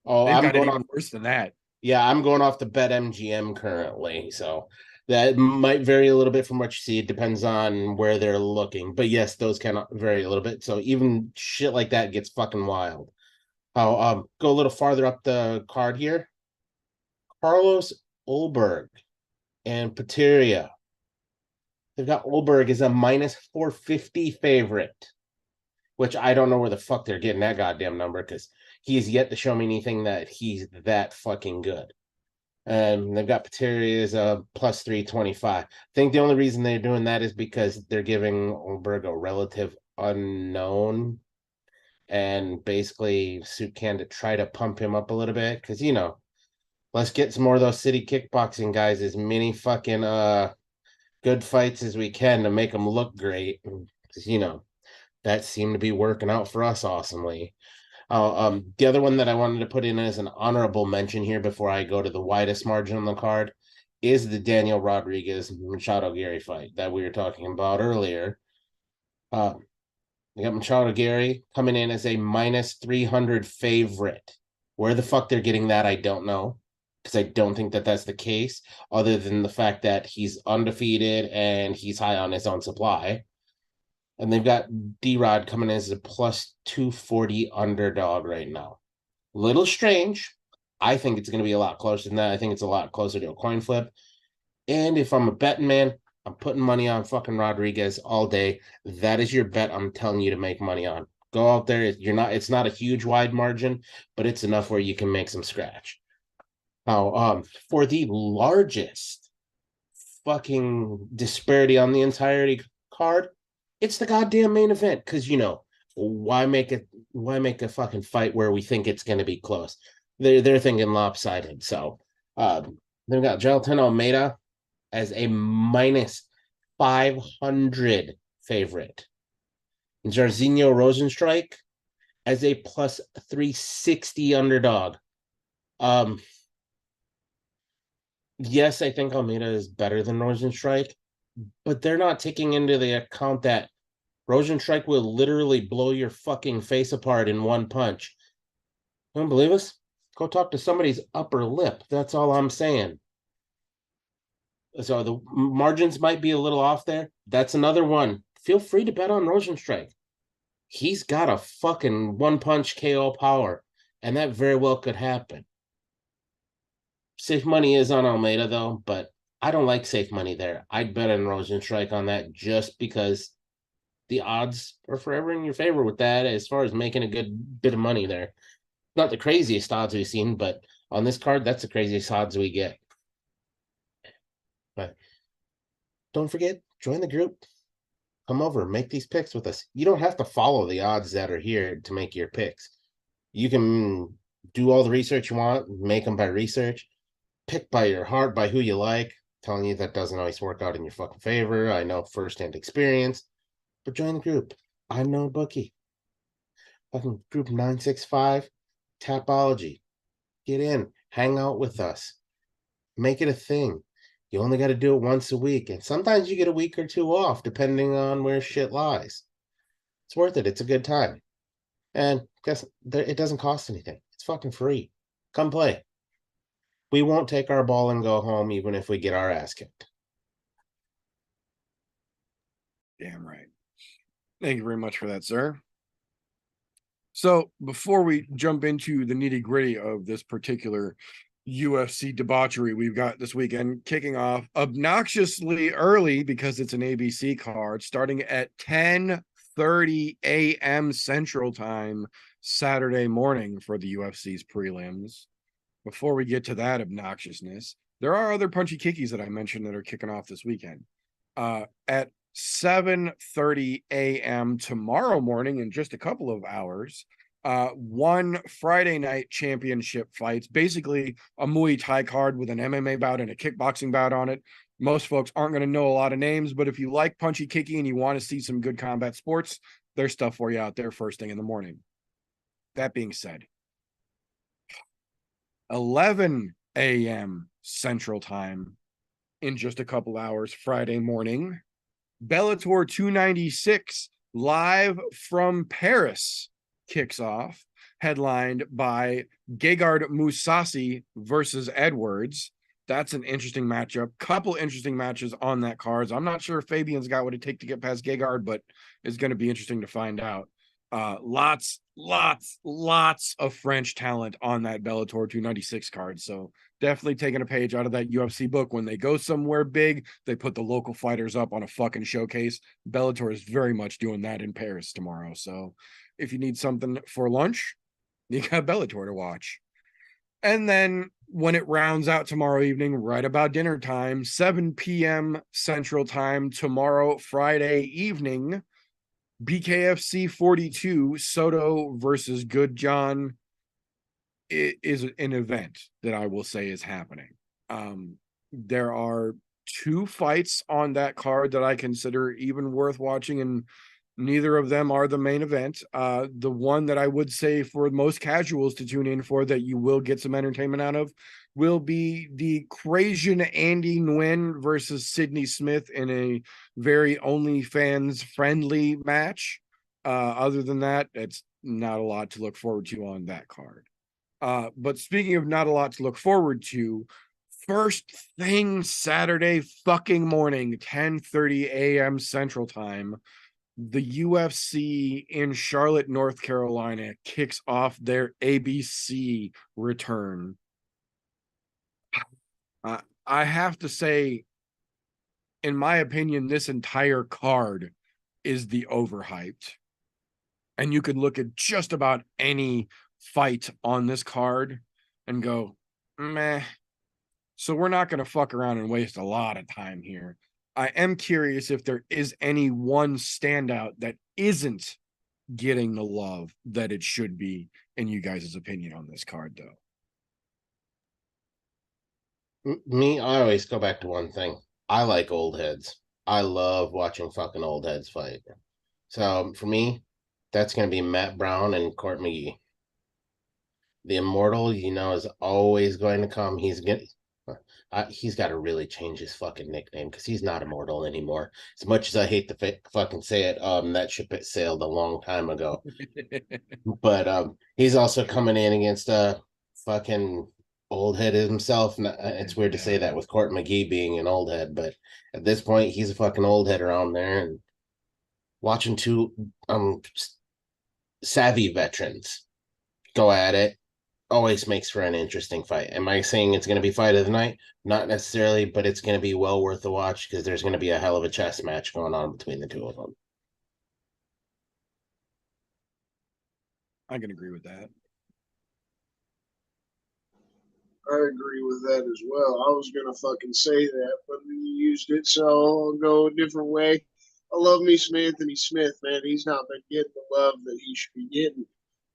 Oh, They've got it even worse than that. Yeah, I'm going off the BetMGM currently, so that might vary a little bit from what you see. It depends on where they're looking. But yes, those can vary a little bit. So even shit like that gets fucking wild. I'll go a little farther up the card here. Carlos Ulberg and Pateria. They've got Ulberg as a minus 450 favorite, which I don't know where the fuck they're getting that goddamn number because he's yet to show me anything that he's that fucking good. And they've got Pateria as a plus 325. I think the only reason they're doing that is because they're giving Ulberg a relative unknown and basically soup can to try to pump him up a little bit because, let's get some more of those city kickboxing guys, as many fucking good fights as we can to make them look great because, that seemed to be working out for us awesomely. The other one that I wanted to put in as an honorable mention here before I go to the widest margin on the card is the Daniel Rodriguez Machado Gary fight that we were talking about earlier. We got Machado Gary coming in as a minus 300 favorite. Where the fuck they're getting that, I don't know, because I don't think that that's the case, other than the fact that he's undefeated and he's high on his own supply. And they've got D-Rod coming in as a plus 240 underdog right now. Little strange. I think it's going to be a lot closer than that. I think it's a lot closer to a coin flip. And if I'm a betting man, I'm putting money on fucking Rodriguez all day. That is your bet I'm telling you to make money on. Go out there. It's not a huge wide margin, but it's enough where you can make some scratch. Now, for the largest fucking disparity on the entirety card, it's the goddamn main event, because why make a fucking fight where we think it's going to be close? They're thinking lopsided. So they've got Gelatin Almeida as a minus 500 favorite, and Jairzinho Rozenstruik as a plus 360 underdog. Yes, I think Almeida is better than Rozenstruik, but they're not taking into the account that Rozenstruik will literally blow your fucking face apart in one punch. You don't believe us? Go talk to somebody's upper lip. That's all I'm saying. So the margins might be a little off there. That's another one. Feel free to bet on Rozenstruik. He's got a fucking one-punch KO power, and that very well could happen. Safe money is on Almeida, though, but I don't like safe money there. I'd bet on Rozenstruik on that just because the odds are forever in your favor with that as far as making a good bit of money there. Not the craziest odds we've seen, but on this card, that's the craziest odds we get. But don't forget, join the group. Come over, make these picks with us. You don't have to follow the odds that are here to make your picks. You can do all the research you want, make them by research, pick by your heart, by who you like. I'm telling you that doesn't always work out in your fucking favor. I know firsthand experience. But join the group. ImNoBookie. Fucking group 965. Tapology. Get in. Hang out with us. Make it a thing. You only got to do it once a week. And sometimes you get a week or two off, depending on where shit lies. It's worth it. It's a good time. And guess it doesn't cost anything. It's fucking free. Come play. We won't take our ball and go home even if we get our ass kicked. Damn right. Thank you very much for that, sir. So before we jump into the nitty gritty of this particular UFC debauchery we've got this weekend, kicking off obnoxiously early because it's an ABC card, starting at 10:30 a.m. Central Time Saturday morning for the UFC's prelims. Before we get to that obnoxiousness, there are other punchy kickies that I mentioned that are kicking off this weekend. At 7:30 a.m. tomorrow morning, in just a couple of hours, one Friday night championship fights, basically a Muay Thai card with an MMA bout and a kickboxing bout on it. Most folks aren't going to know a lot of names, but if you like punchy kicky and you want to see some good combat sports, there's stuff for you out there first thing in the morning. That being said, 11 a.m. Central Time, in just a couple hours Friday morning, Bellator 296 live from Paris kicks off, headlined by Gegard Mousasi versus Edwards. That's an interesting matchup. Couple interesting matches on that card. I'm not sure if Fabian's got what it takes to get past Gegard, but it's going to be interesting to find out. Lots of French talent on that Bellator 296 card. So definitely taking a page out of that UFC book. When they go somewhere big, they put the local fighters up on a fucking showcase. Bellator is very much doing that in Paris tomorrow. So if you need something for lunch, you got Bellator to watch. And then when it rounds out tomorrow evening, right about dinner time, 7 p.m. Central Time tomorrow, Friday evening, BKFC 42, Soto versus Good John is an event that I will say is happening. There are two fights on that card that I consider even worth watching, and neither of them are the main event. The one that I would say for most casuals to tune in for that you will get some entertainment out of will be the Crazian Andy Nguyen versus Sidney Smith in a very OnlyFans friendly match. Other than that, it's not a lot to look forward to on that card. But speaking of not a lot to look forward to, first thing Saturday fucking morning, 10:30 a.m. Central Time, the UFC in Charlotte, North Carolina kicks off their ABC return. I have to say, in my opinion, this entire card is the overhyped. And you could look at just about any fight on this card and go, meh. So we're not going to fuck around and waste a lot of time here. I am curious if there is any one standout that isn't getting the love that it should be, in you guys' opinion on this card, though. I always go back to one thing. I like old heads. I love watching fucking old heads fight. So for me, that's going to be Matt Brown and Court McGee. The Immortal, is always going to come. He's got to really change his fucking nickname because he's not immortal anymore. As much as I hate to fucking say it, that ship had sailed a long time ago. But he's also coming in against fucking old head himself. It's weird to say that with Court McGee being an old head, but at this point, he's a fucking old head around there. And watching two savvy veterans go at it always makes for an interesting fight. Am I saying it's going to be fight of the night? Not necessarily, but it's going to be well worth the watch because there's going to be a hell of a chess match going on between the two of them. I can agree with that. I agree with that as well. I was going to fucking say that, but you used it, so I'll go a different way. I love me some Anthony Smith, man. He's not been getting the love that he should be getting.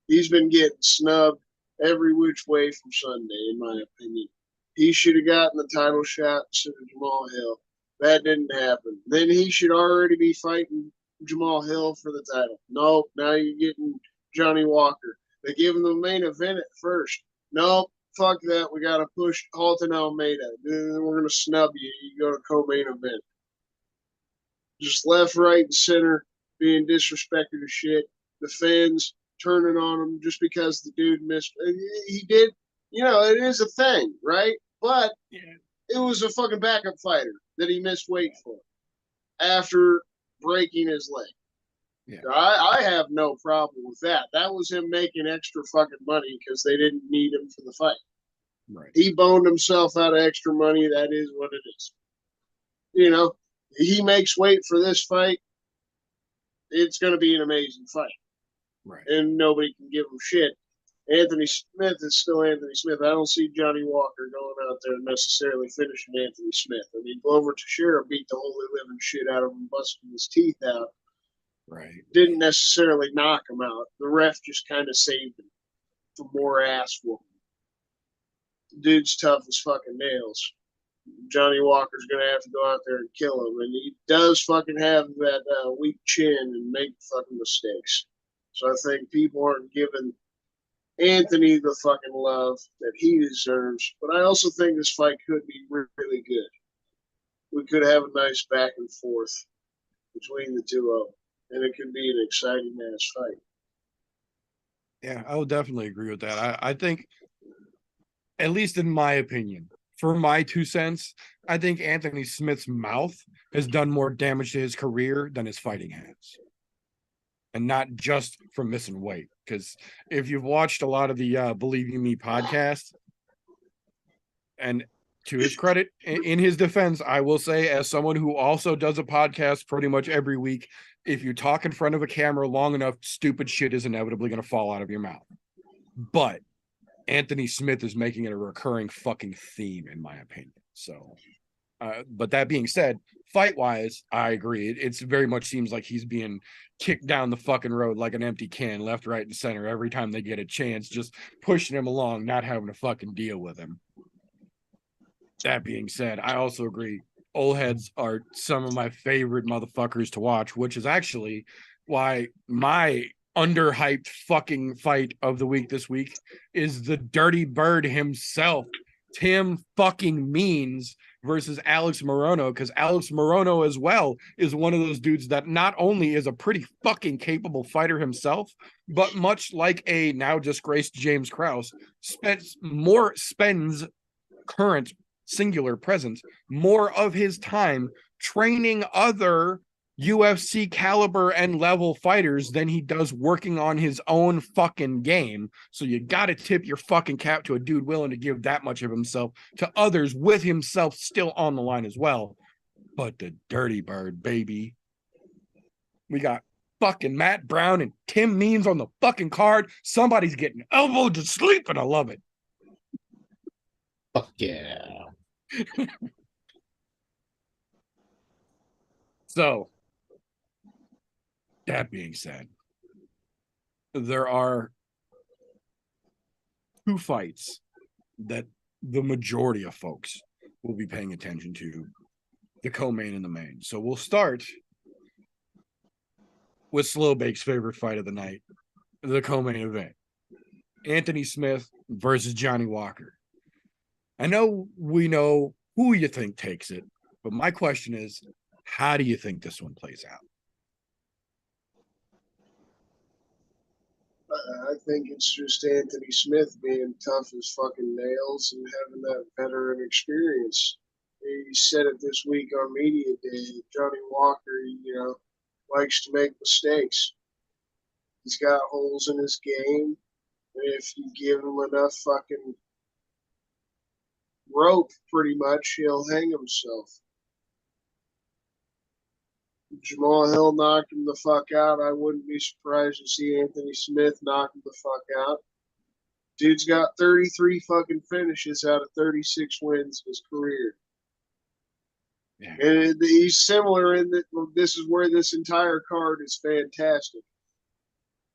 He's been getting snubbed every which way from Sunday, in my opinion. He should have gotten the title shot instead of Jamal Hill. That didn't happen. Then he should already be fighting Jamal Hill for the title. Nope, now you're getting Johnny Walker. They give him the main event at first. Nope, fuck that. We got to push Halton Almeida. Then we're going to snub you. You go to co-main event. Just left, right, and center being disrespected as shit. The fans turning on him just because the dude missed. He did, it is a thing, right? But it was a fucking backup fighter that he missed weight for after breaking his leg. Yeah. I have no problem with that. That was him making extra fucking money because they didn't need him for the fight. Right. He boned himself out of extra money. That is what it is. He makes weight for this fight. It's going to be an amazing fight. Right. And nobody can give him shit. Anthony Smith is still Anthony Smith. I don't see Johnny Walker going out there and necessarily finishing Anthony Smith. I mean, Glover Teixeira beat the holy living shit out of him, busting his teeth out. Right. Didn't necessarily knock him out. The ref just kind of saved him from more ass whooping. The dude's tough as fucking nails. Johnny Walker's going to have to go out there and kill him. And he does fucking have that weak chin and make fucking mistakes. So I think people aren't giving Anthony the fucking love that he deserves. But I also think this fight could be really good. We could have a nice back and forth between the two of them. And it could be an exciting ass fight. Yeah, I would definitely agree with that. I think, at least in my opinion, for my 2 cents, I think Anthony Smith's mouth has done more damage to his career than his fighting has. And not just from missing weight. Because if you've watched a lot of the Believe You Me podcast, and to his credit, in his defense, I will say, as someone who also does a podcast pretty much every week, if you talk in front of a camera long enough, stupid shit is inevitably going to fall out of your mouth. But Anthony Smith is making it a recurring fucking theme, in my opinion. So, but that being said, fight-wise, I agree. It's very much seems like he's being kicked down the fucking road like an empty can, left, right, and center every time they get a chance, just pushing him along, not having to fucking deal with him. That being said, I also agree. Old heads are some of my favorite motherfuckers to watch, which is actually why my underhyped fucking fight of the week this week is the Dirty Bird himself, Tim fucking Means versus Alex Morono, because Alex Morono as well is one of those dudes that not only is a pretty fucking capable fighter himself, but much like a now disgraced James Krause, spends current singular presence more of his time training other UFC caliber and level fighters than he does working on his own fucking game. So you got to tip your fucking cap to a dude willing to give that much of himself to others with himself still on the line as well. But the Dirty Bird, baby. We got fucking Matt Brown and Tim Means on the fucking card. Somebody's getting elbowed to sleep, and I love it. Fuck yeah. So, that being said, there are 2 fights that the majority of folks will be paying attention to, the co-main and the main. So we'll start with Slowbake's favorite fight of the night, the co-main event. Anthony Smith versus Johnny Walker. I know we know who you think takes it, but my question is, how do you think this one plays out? I think it's just Anthony Smith being tough as fucking nails and having that veteran experience. He said it this week on Media Day. Johnny Walker, likes to make mistakes. He's got holes in his game. And if you give him enough fucking rope, pretty much, he'll hang himself. Jamal Hill knocked him the fuck out. I wouldn't be surprised to see Anthony Smith knock him the fuck out. Dude's got 33 fucking finishes out of 36 wins in his career. Yeah. And he's similar in that this is where this entire card is fantastic.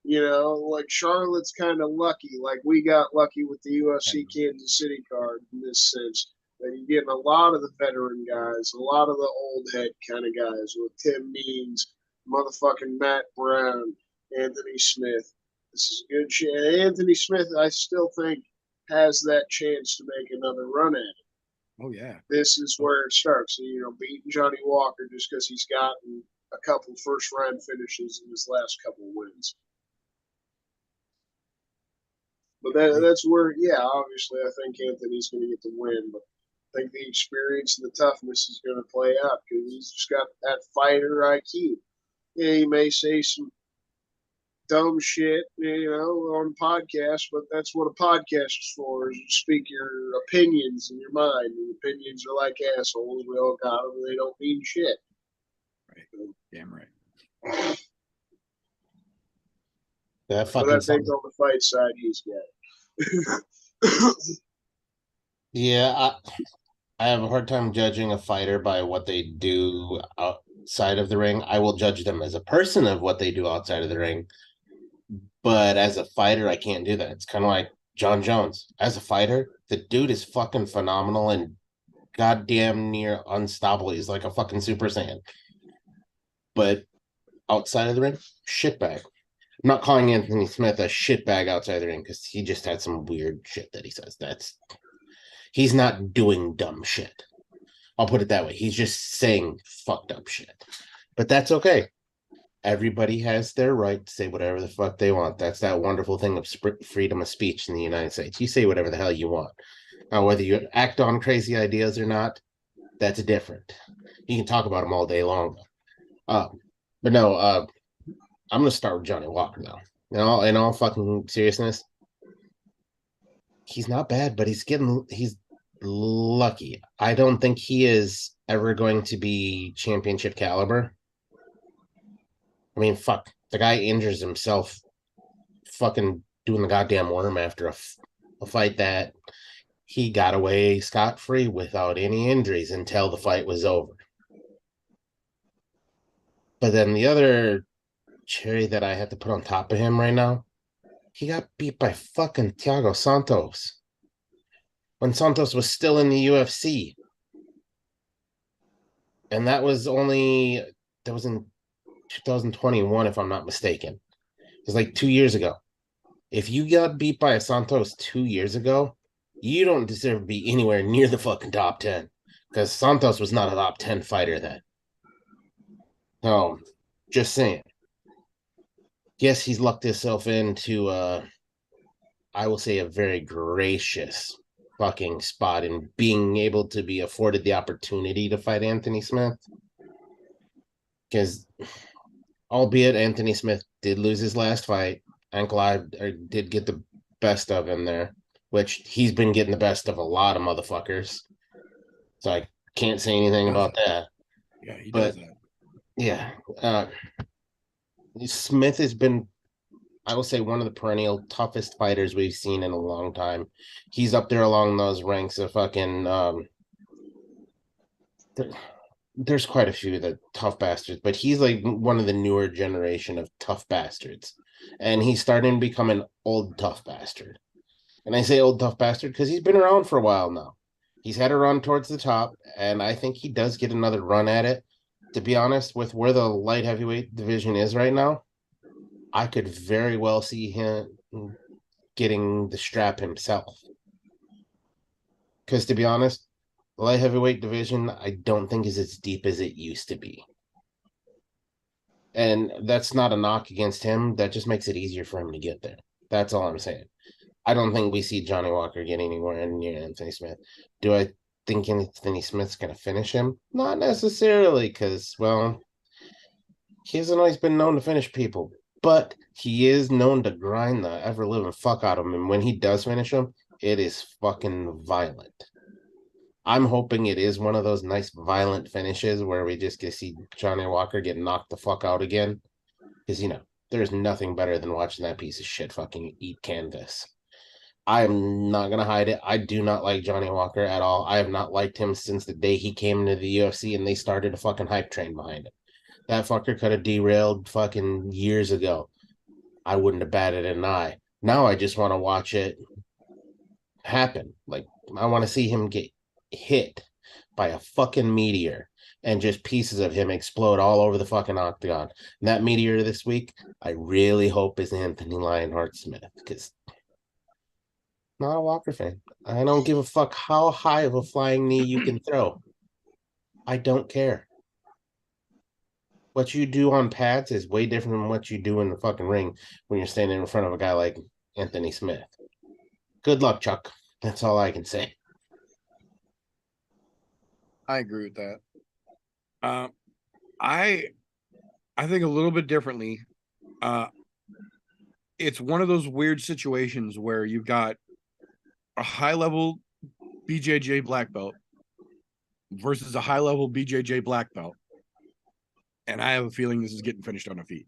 Like Charlotte's kind of lucky. Like we got lucky with the UFC Kansas City card in this sense. That you're getting a lot of the veteran guys, a lot of the old head kind of guys with Tim Means, motherfucking Matt Brown, Anthony Smith. This is good shit. Anthony Smith, I still think, has that chance to make another run at it. Oh yeah. This is where it starts. Beating Johnny Walker just because he's gotten a couple first round finishes in his last couple wins. But that's where, obviously I think Anthony's going to get the win. But I think the experience and the toughness is going to play out because he's just got that fighter IQ. Yeah, he may say some dumb shit, on podcasts, but that's what a podcast is for, is to speak your opinions in your mind. And opinions are like assholes. We all got them. They don't mean shit. Right. Damn right. That but I think on the fight side, he's got it. Yeah, I have a hard time judging a fighter by what they do outside of the ring. I will judge them as a person of what they do outside of the ring. But as a fighter, I can't do that. It's kind of like John Jones. As a fighter, the dude is fucking phenomenal and goddamn near unstoppable. He's like a fucking Super Saiyan. But outside of the ring, shitbag. I'm not calling Anthony Smith a shitbag outside the ring because he just had some weird shit that he says. He's not doing dumb shit. I'll put it that way. He's just saying fucked up shit. But that's okay. Everybody has their right to say whatever the fuck they want. That's that wonderful thing of freedom of speech in the United States. You say whatever the hell you want. Now, whether you act on crazy ideas or not, that's different. You can talk about them all day long. But no, I'm going to start with Johnny Walker now. In all fucking seriousness, he's not bad, but he's lucky. I don't think he is ever going to be championship caliber. I mean, fuck. The guy injures himself fucking doing the goddamn worm after a fight that he got away scot-free without any injuries until the fight was over. But then the other cherry that I had to put on top of him right now, he got beat by fucking Thiago Santos when Santos was still in the UFC. And that was in 2021, if I'm not mistaken. It was like 2 years ago. If you got beat by a Santos 2 years ago, you don't deserve to be anywhere near the fucking top 10. Because Santos was not a top 10 fighter then. No, just saying. Yes, he's lucked himself into, I will say, a very gracious fucking spot in being able to be afforded the opportunity to fight Anthony Smith. Because, albeit Anthony Smith did lose his last fight, Ankalaev did get the best of him there, which he's been getting the best of a lot of motherfuckers. So I can't say anything about that. Yeah, he does that. Yeah. Smith has been, I will say, one of the perennial toughest fighters we've seen in a long time. He's up there along those ranks of fucking there's quite a few of the tough bastards, but he's like one of the newer generation of tough bastards. And he's starting to become an old tough bastard. And I say old tough bastard because he's been around for a while now. He's had a run towards the top, and I think he does get another run at it. To be honest, with where the light heavyweight division is right now, I could very well see him getting the strap himself. Because to be honest, the light heavyweight division, I don't think is as deep as it used to be. And that's not a knock against him. That just makes it easier for him to get there. That's all I'm saying. I don't think we see Johnny Walker getting anywhere near Anthony Smith. Do I think Anthony Smith's going to finish him? Not necessarily, because, well, he hasn't always been known to finish people. But he is known to grind the ever-living fuck out of him. And when he does finish him, it is fucking violent. I'm hoping it is one of those nice violent finishes where we just get to see Johnny Walker get knocked the fuck out again. Because, there's nothing better than watching that piece of shit fucking eat canvas. I'm not going to hide it. I do not like Johnny Walker at all. I have not liked him since the day he came into the UFC and they started a fucking hype train behind it. That fucker could have derailed fucking years ago. I wouldn't have batted an eye. Now I just want to watch it happen. Like, I want to see him get hit by a fucking meteor and just pieces of him explode all over the fucking octagon. And that meteor this week, I really hope is Anthony Lionheart Smith, because Not a Walker fan. I don't give a fuck how high of a flying knee you can throw. I don't care. What you do on pads is way different than what you do in the fucking ring when you're standing in front of a guy like Anthony Smith. Good luck, Chuck. That's all I can say. I agree with that. I think a little bit differently. It's one of those weird situations where you've got a high level BJJ black belt versus a high level BJJ black belt. And I have a feeling this is getting finished on a feet.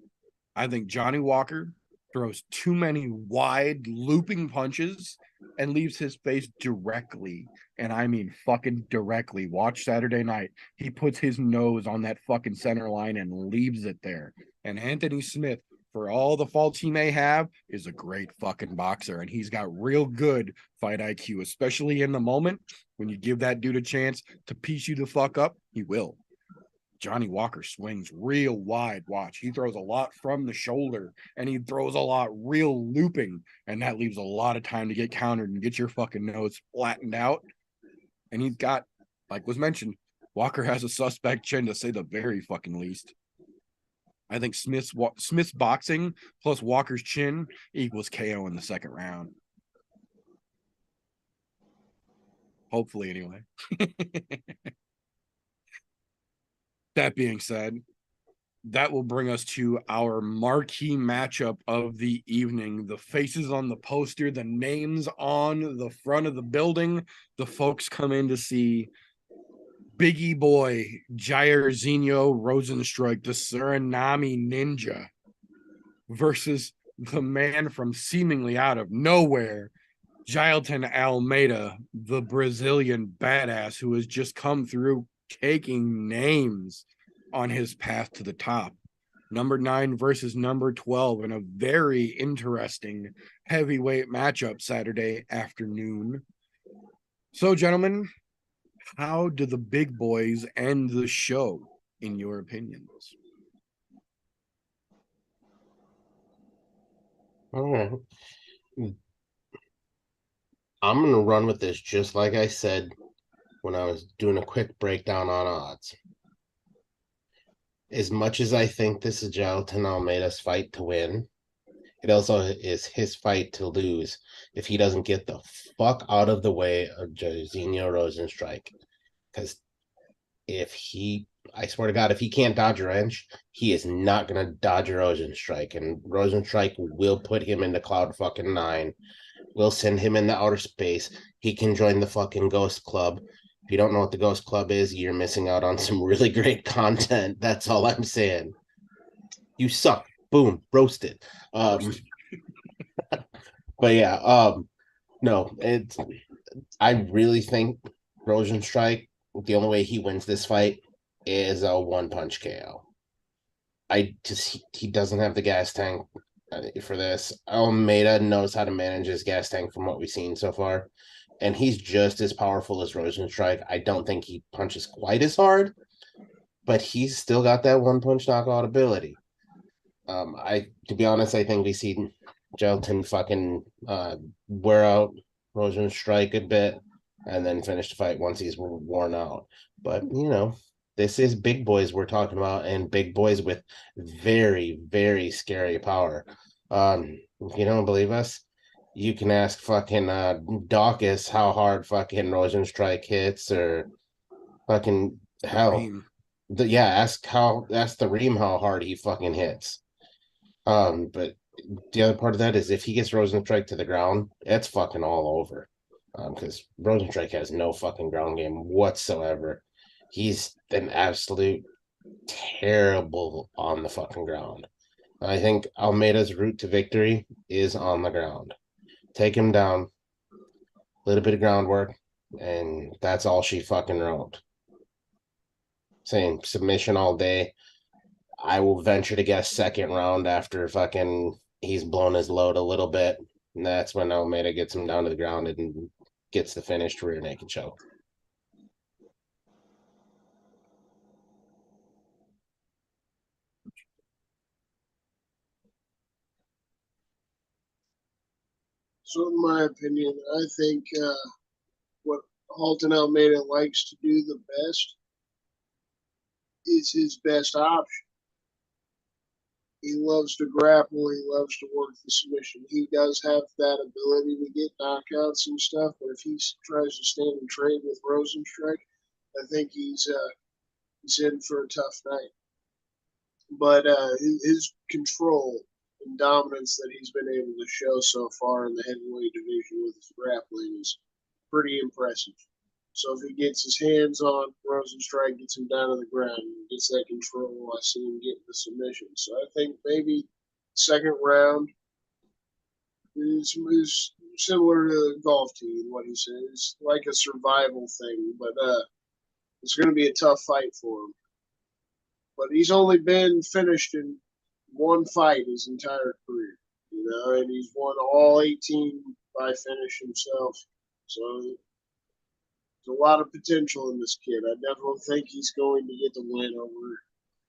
I think Johnny Walker throws too many wide looping punches and leaves his face directly, and I mean fucking directly. Watch Saturday night. He puts his nose on that fucking center line and leaves it there. And Anthony Smith, for all the faults he may have, is a great fucking boxer, and he's got real good fight IQ, especially in the moment. When you give that dude a chance to piece you the fuck up, he will. Johnny Walker swings real wide. Watch, he throws a lot from the shoulder, and he throws a lot real looping, and that leaves a lot of time to get countered and get your fucking nose flattened out. And he's got, like was mentioned, Walker has a suspect chin, to say the very fucking least. I think Smith's boxing plus Walker's chin equals KO in the second round. Hopefully, anyway. That being said, that will bring us to our marquee matchup of the evening. The faces on the poster, the names on the front of the building. The folks come in to see Biggie Boy, Jairzinho Rozenstruik, the Suriname Ninja, versus the man from seemingly out of nowhere, Jailton Almeida, the Brazilian badass who has just come through taking names on his path to the top. Number 9 versus number 12 in a very interesting heavyweight matchup Saturday afternoon. So, gentlemen, how do the big boys end the show, in your opinions? All right. I'm going to run with this just like I said when I was doing a quick breakdown on odds. As much as I think this is Jailton Almeida's fight to win, it also is his fight to lose if he doesn't get the fuck out of the way of Jairzinho Rozenstruik. Because I swear to God, if he can't dodge a wrench, he is not going to dodge a Rozenstruik. And Rozenstruik will put him into Cloud fucking 9. We'll send him into outer space. He can join the fucking Ghost Club. If you don't know what the Ghost Club is, you're missing out on some really great content. That's all I'm saying. You suck. Boom. Roasted. But yeah, no, I really think Rozenstruik, the only way he wins this fight is a one-punch KO. He doesn't have the gas tank for this. Almeida knows how to manage his gas tank from what we've seen so far, and he's just as powerful as Rozenstruik. I don't think he punches quite as hard, but he's still got that one-punch knockout ability. To be honest, I think we see Jailton fucking wear out Rozenstruik a bit and then finish the fight once he's worn out. But, this is big boys we're talking about, and big boys with very, very scary power. If you don't believe us, you can ask fucking Dawkins how hard fucking Rozenstruik hits, or fucking hell. Ask the Reem how hard he fucking hits. But the other part of that is if he gets Rozenstruik to the ground, it's fucking all over. Because Rozenstruik has no fucking ground game whatsoever. He's an absolute terrible on the fucking ground. I think Almeida's route to victory is on the ground. Take him down, a little bit of groundwork, and that's all she fucking wrote. Saying submission all day. I will venture to guess second round after fucking he's blown his load a little bit. And that's when Almeida gets him down to the ground and gets the finished rear naked choke. So, in my opinion, I think what Halton Almeida likes to do the best is his best option. He loves to grapple. He loves to work the submission. He does have that ability to get knockouts and stuff, but if he tries to stand and trade with Rozenstruik, I think he's in for a tough night. But his control and dominance that he's been able to show so far in the heavyweight division with his grappling is pretty impressive. So if he gets his hands on Rozenstruik, gets him down to the ground, and gets that control, I see him getting the submission. So I think maybe second round is similar to golf team, what he says. It's like a survival thing, but it's going to be a tough fight for him. But he's only been finished in one fight his entire career, and he's won all 18 by finish himself. So there's a lot of potential in this kid. I definitely think he's going to get the win over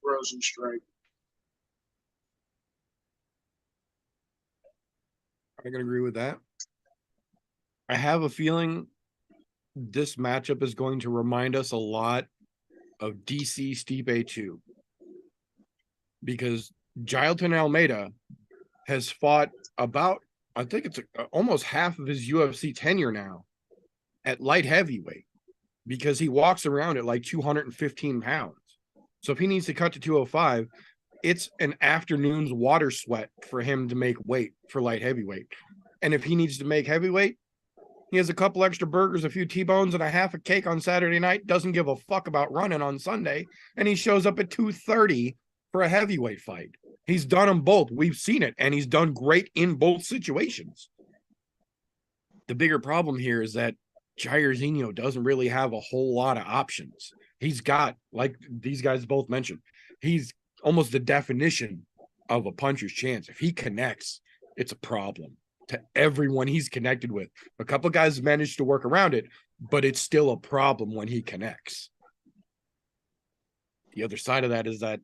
Rozenstruik. I can agree with that. I have a feeling this matchup is going to remind us a lot of DC Stipe 2. Because Jailton Almeida has fought about, I think it's almost half of his UFC tenure now at light heavyweight, because he walks around at like 215 pounds. So if he needs to cut to 205, it's an afternoon's water sweat for him to make weight for light heavyweight. And if he needs to make heavyweight, he has a couple extra burgers, a few T-bones, and a half a cake on Saturday night, doesn't give a fuck about running on Sunday, and he shows up at 230 for a heavyweight fight. He's done them both. We've seen it, and he's done great in both situations. The bigger problem here is that Jairzinho doesn't really have a whole lot of options. He's got, like these guys both mentioned, he's almost the definition of a puncher's chance. If he connects, it's a problem to everyone he's connected with. A couple guys managed to work around it, but it's still a problem when he connects. The other side of that is that,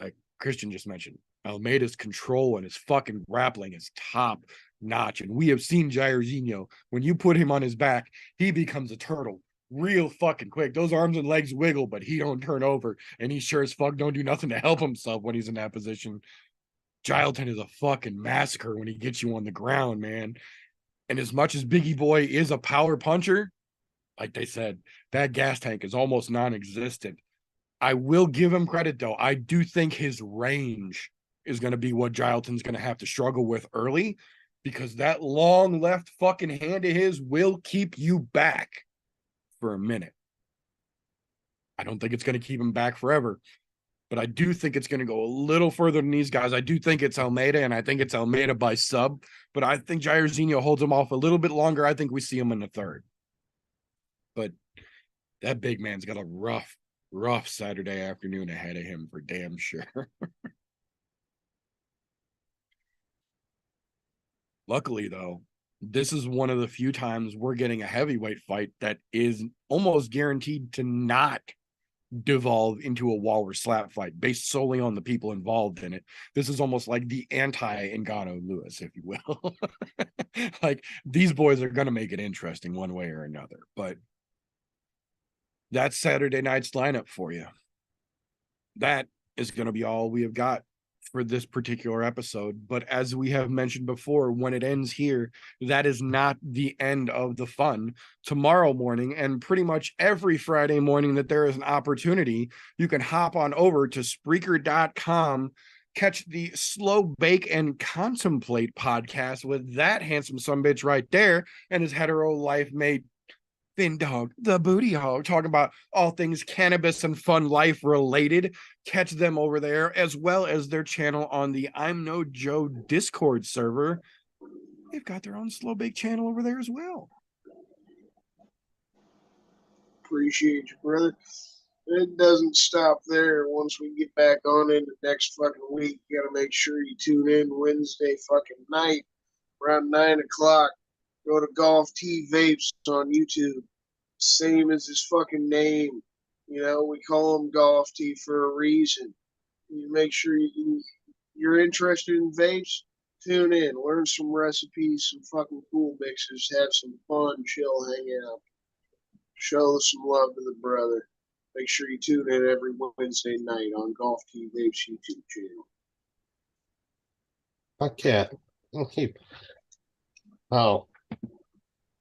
like Christian just mentioned, Almeida's control and his fucking grappling is top notch. And we have seen Jairzinho, when you put him on his back, he becomes a turtle real fucking quick. Those arms and legs wiggle, but he don't turn over. And he sure as fuck don't do nothing to help himself when he's in that position. Jailton is a fucking massacre when he gets you on the ground, man. And as much as Biggie Boy is a power puncher, like they said, that gas tank is almost non-existent. I will give him credit, though. I do think his range is going to be what Jailton's going to have to struggle with early, because that long left fucking hand of his will keep you back for a minute. I don't think it's going to keep him back forever, but I do think it's going to go a little further than these guys. I do think it's Almeida, and I think it's Almeida by sub, but I think Jairzinho holds him off a little bit longer. I think we see him in the third. But that big man's got a rough Saturday afternoon ahead of him for damn sure. Luckily, though, this is one of the few times we're getting a heavyweight fight that is almost guaranteed to not devolve into a walrus slap fight based solely on the people involved in it. This is almost like the anti-Ngannou Lewis, if you will. Like, these boys are going to make it interesting one way or another. But that's Saturday night's lineup for you. That is going to be all we have got for this particular episode. But as we have mentioned before, when it ends here, that is not the end of the fun. Tomorrow morning, and pretty much every Friday morning that there is an opportunity, you can hop on over to Spreaker.com, catch the Slow Bake and Contemplate podcast with that handsome sumbitch right there and his hetero life mate Thin Dog, the Booty Hog, talking about all things cannabis and fun life related. Catch them over there, as well as their channel on the I'm No Joe Discord server. They've got their own Slow Bake channel over there as well. Appreciate you, brother. It doesn't stop there. Once we get back on into next fucking week, you gotta make sure you tune in Wednesday fucking night around 9 o'clock. Go to Golf T Vapes on YouTube. Same as his fucking name. You know, we call him Golf T for a reason. You make sure you're interested in vapes. Tune in, learn some recipes, some fucking cool mixes, have some fun, chill, hang out. Show some love to the brother. Make sure you tune in every Wednesday night on Golf Team Vape's YouTube channel. Okay. Okay. Oh,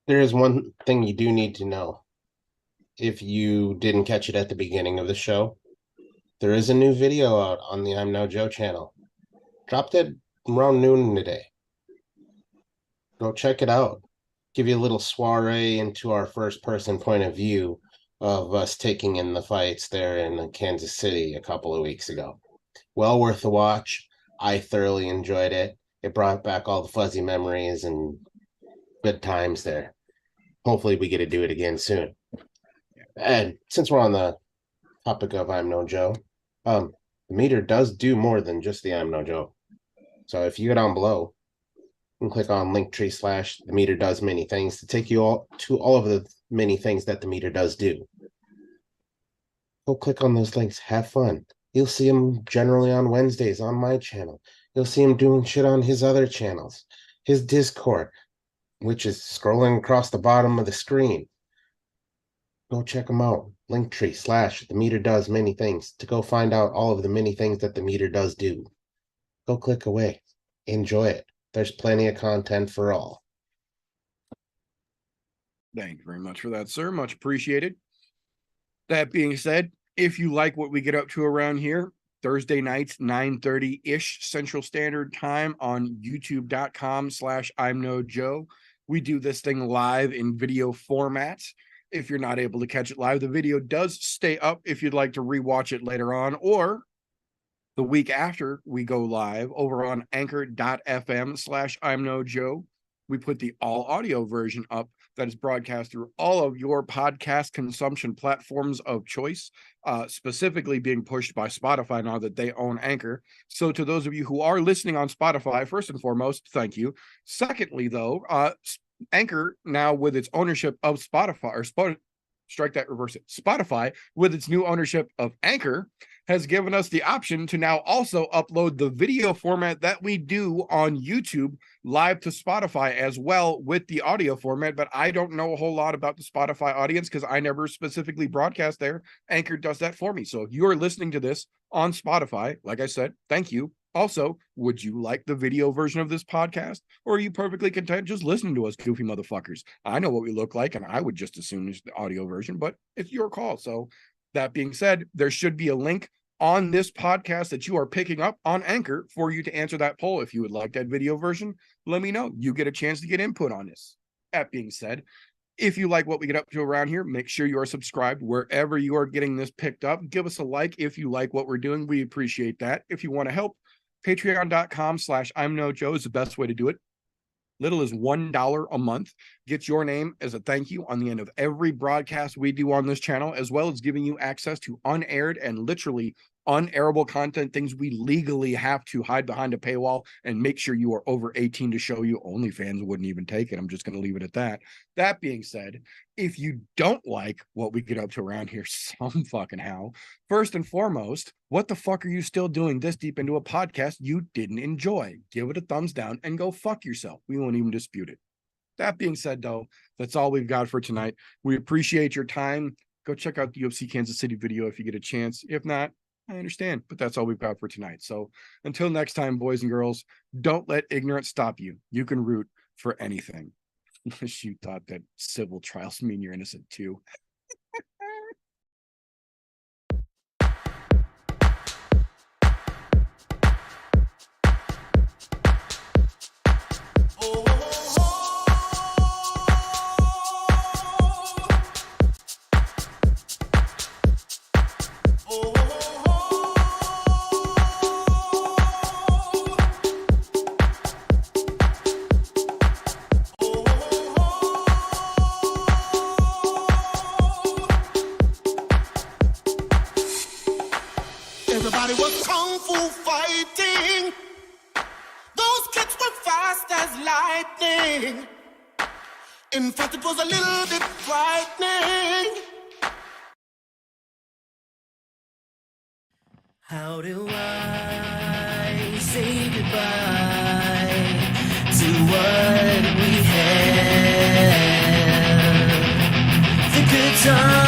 there is one thing you do need to know. If you didn't catch it at the beginning of the show, there is a new video out on the I'm No Joe channel. Dropped it around noon today. Go check it out. Give you a little soiree into our first person point of view of us taking in the fights there in Kansas City a couple of weeks ago. Well worth the watch. I thoroughly enjoyed it. It brought back all the fuzzy memories and good times there. Hopefully we get to do it again soon. And since we're on the topic of I'm No Joe, the meter does do more than just the I'm No Joe. So if you go down below and click on Linktree / the meter does many things to take you all to all of the many things that the meter does do. Go click on those links. Have fun. You'll see him generally on Wednesdays on my channel. You'll see him doing shit on his other channels. His Discord, which is scrolling across the bottom of the screen. Go check him out. Linktree / the meter does many things to go find out all of the many things that the meter does do. Go click away. Enjoy it. There's plenty of content for all. Thank you very much for that, sir. Much appreciated. That being said, if you like what we get up to around here, Thursday nights, 9:30-ish Central Standard Time on youtube.com/ImNoJoe. We do this thing live in video format. If you're not able to catch it live, the video does stay up if you'd like to rewatch it later on, or the week after we go live over on anchor.fm/ImNoJoe. We put the all audio version up that is broadcast through all of your podcast consumption platforms of choice, specifically being pushed by Spotify now that they own Anchor. So to those of you who are listening on Spotify, first and foremost, thank you. Secondly, though, Anchor now with its ownership of Spotify, or strike that, reverse it. Spotify with its new ownership of Anchor has given us the option to now also upload the video format that we do on YouTube live to Spotify as well with the audio format. But I don't know a whole lot about the Spotify audience because I never specifically broadcast there. Anchor does that for me. So if you're listening to this on Spotify, like I said, thank you. Also, would you like the video version of this podcast, or are you perfectly content just listening to us goofy motherfuckers? I know what we look like, and I would just assume it's the audio version, but it's your call. So that being said, there should be a link on this podcast that you are picking up on Anchor for you to answer that poll. If you would like that video version, let me know. You get a chance to get input on this. That being said, if you like what we get up to around here, make sure you are subscribed wherever you are getting this picked up. Give us a like if you like what we're doing. We appreciate that. If you want to help, patreon.com/ImNoJoe is the best way to do it. Little as $1 a month gets your name as a thank you on the end of every broadcast we do on this channel, as well as giving you access to unaired and literally unairable content, things we legally have to hide behind a paywall and make sure you are over 18 to show you. OnlyFans wouldn't even take it. I'm just going to leave it at that. That being said, if you don't like what we get up to around here some fucking how, first and foremost, what the fuck are you still doing this deep into a podcast you didn't enjoy? Give it a thumbs down and go fuck yourself. We won't even dispute it. That being said, though, that's all we've got for tonight. We appreciate your time. Go check out the UFC Kansas City video if you get a chance. If not, I understand, but that's all we've got for tonight. So until next time, boys and girls, don't let ignorance stop you. You can root for anything. Unless you thought that civil trials mean you're innocent too. Everybody was kung fu fighting. Those kicks were fast as lightning. In fact, it was a little bit frightening. How do I say goodbye? to what we had. The good times.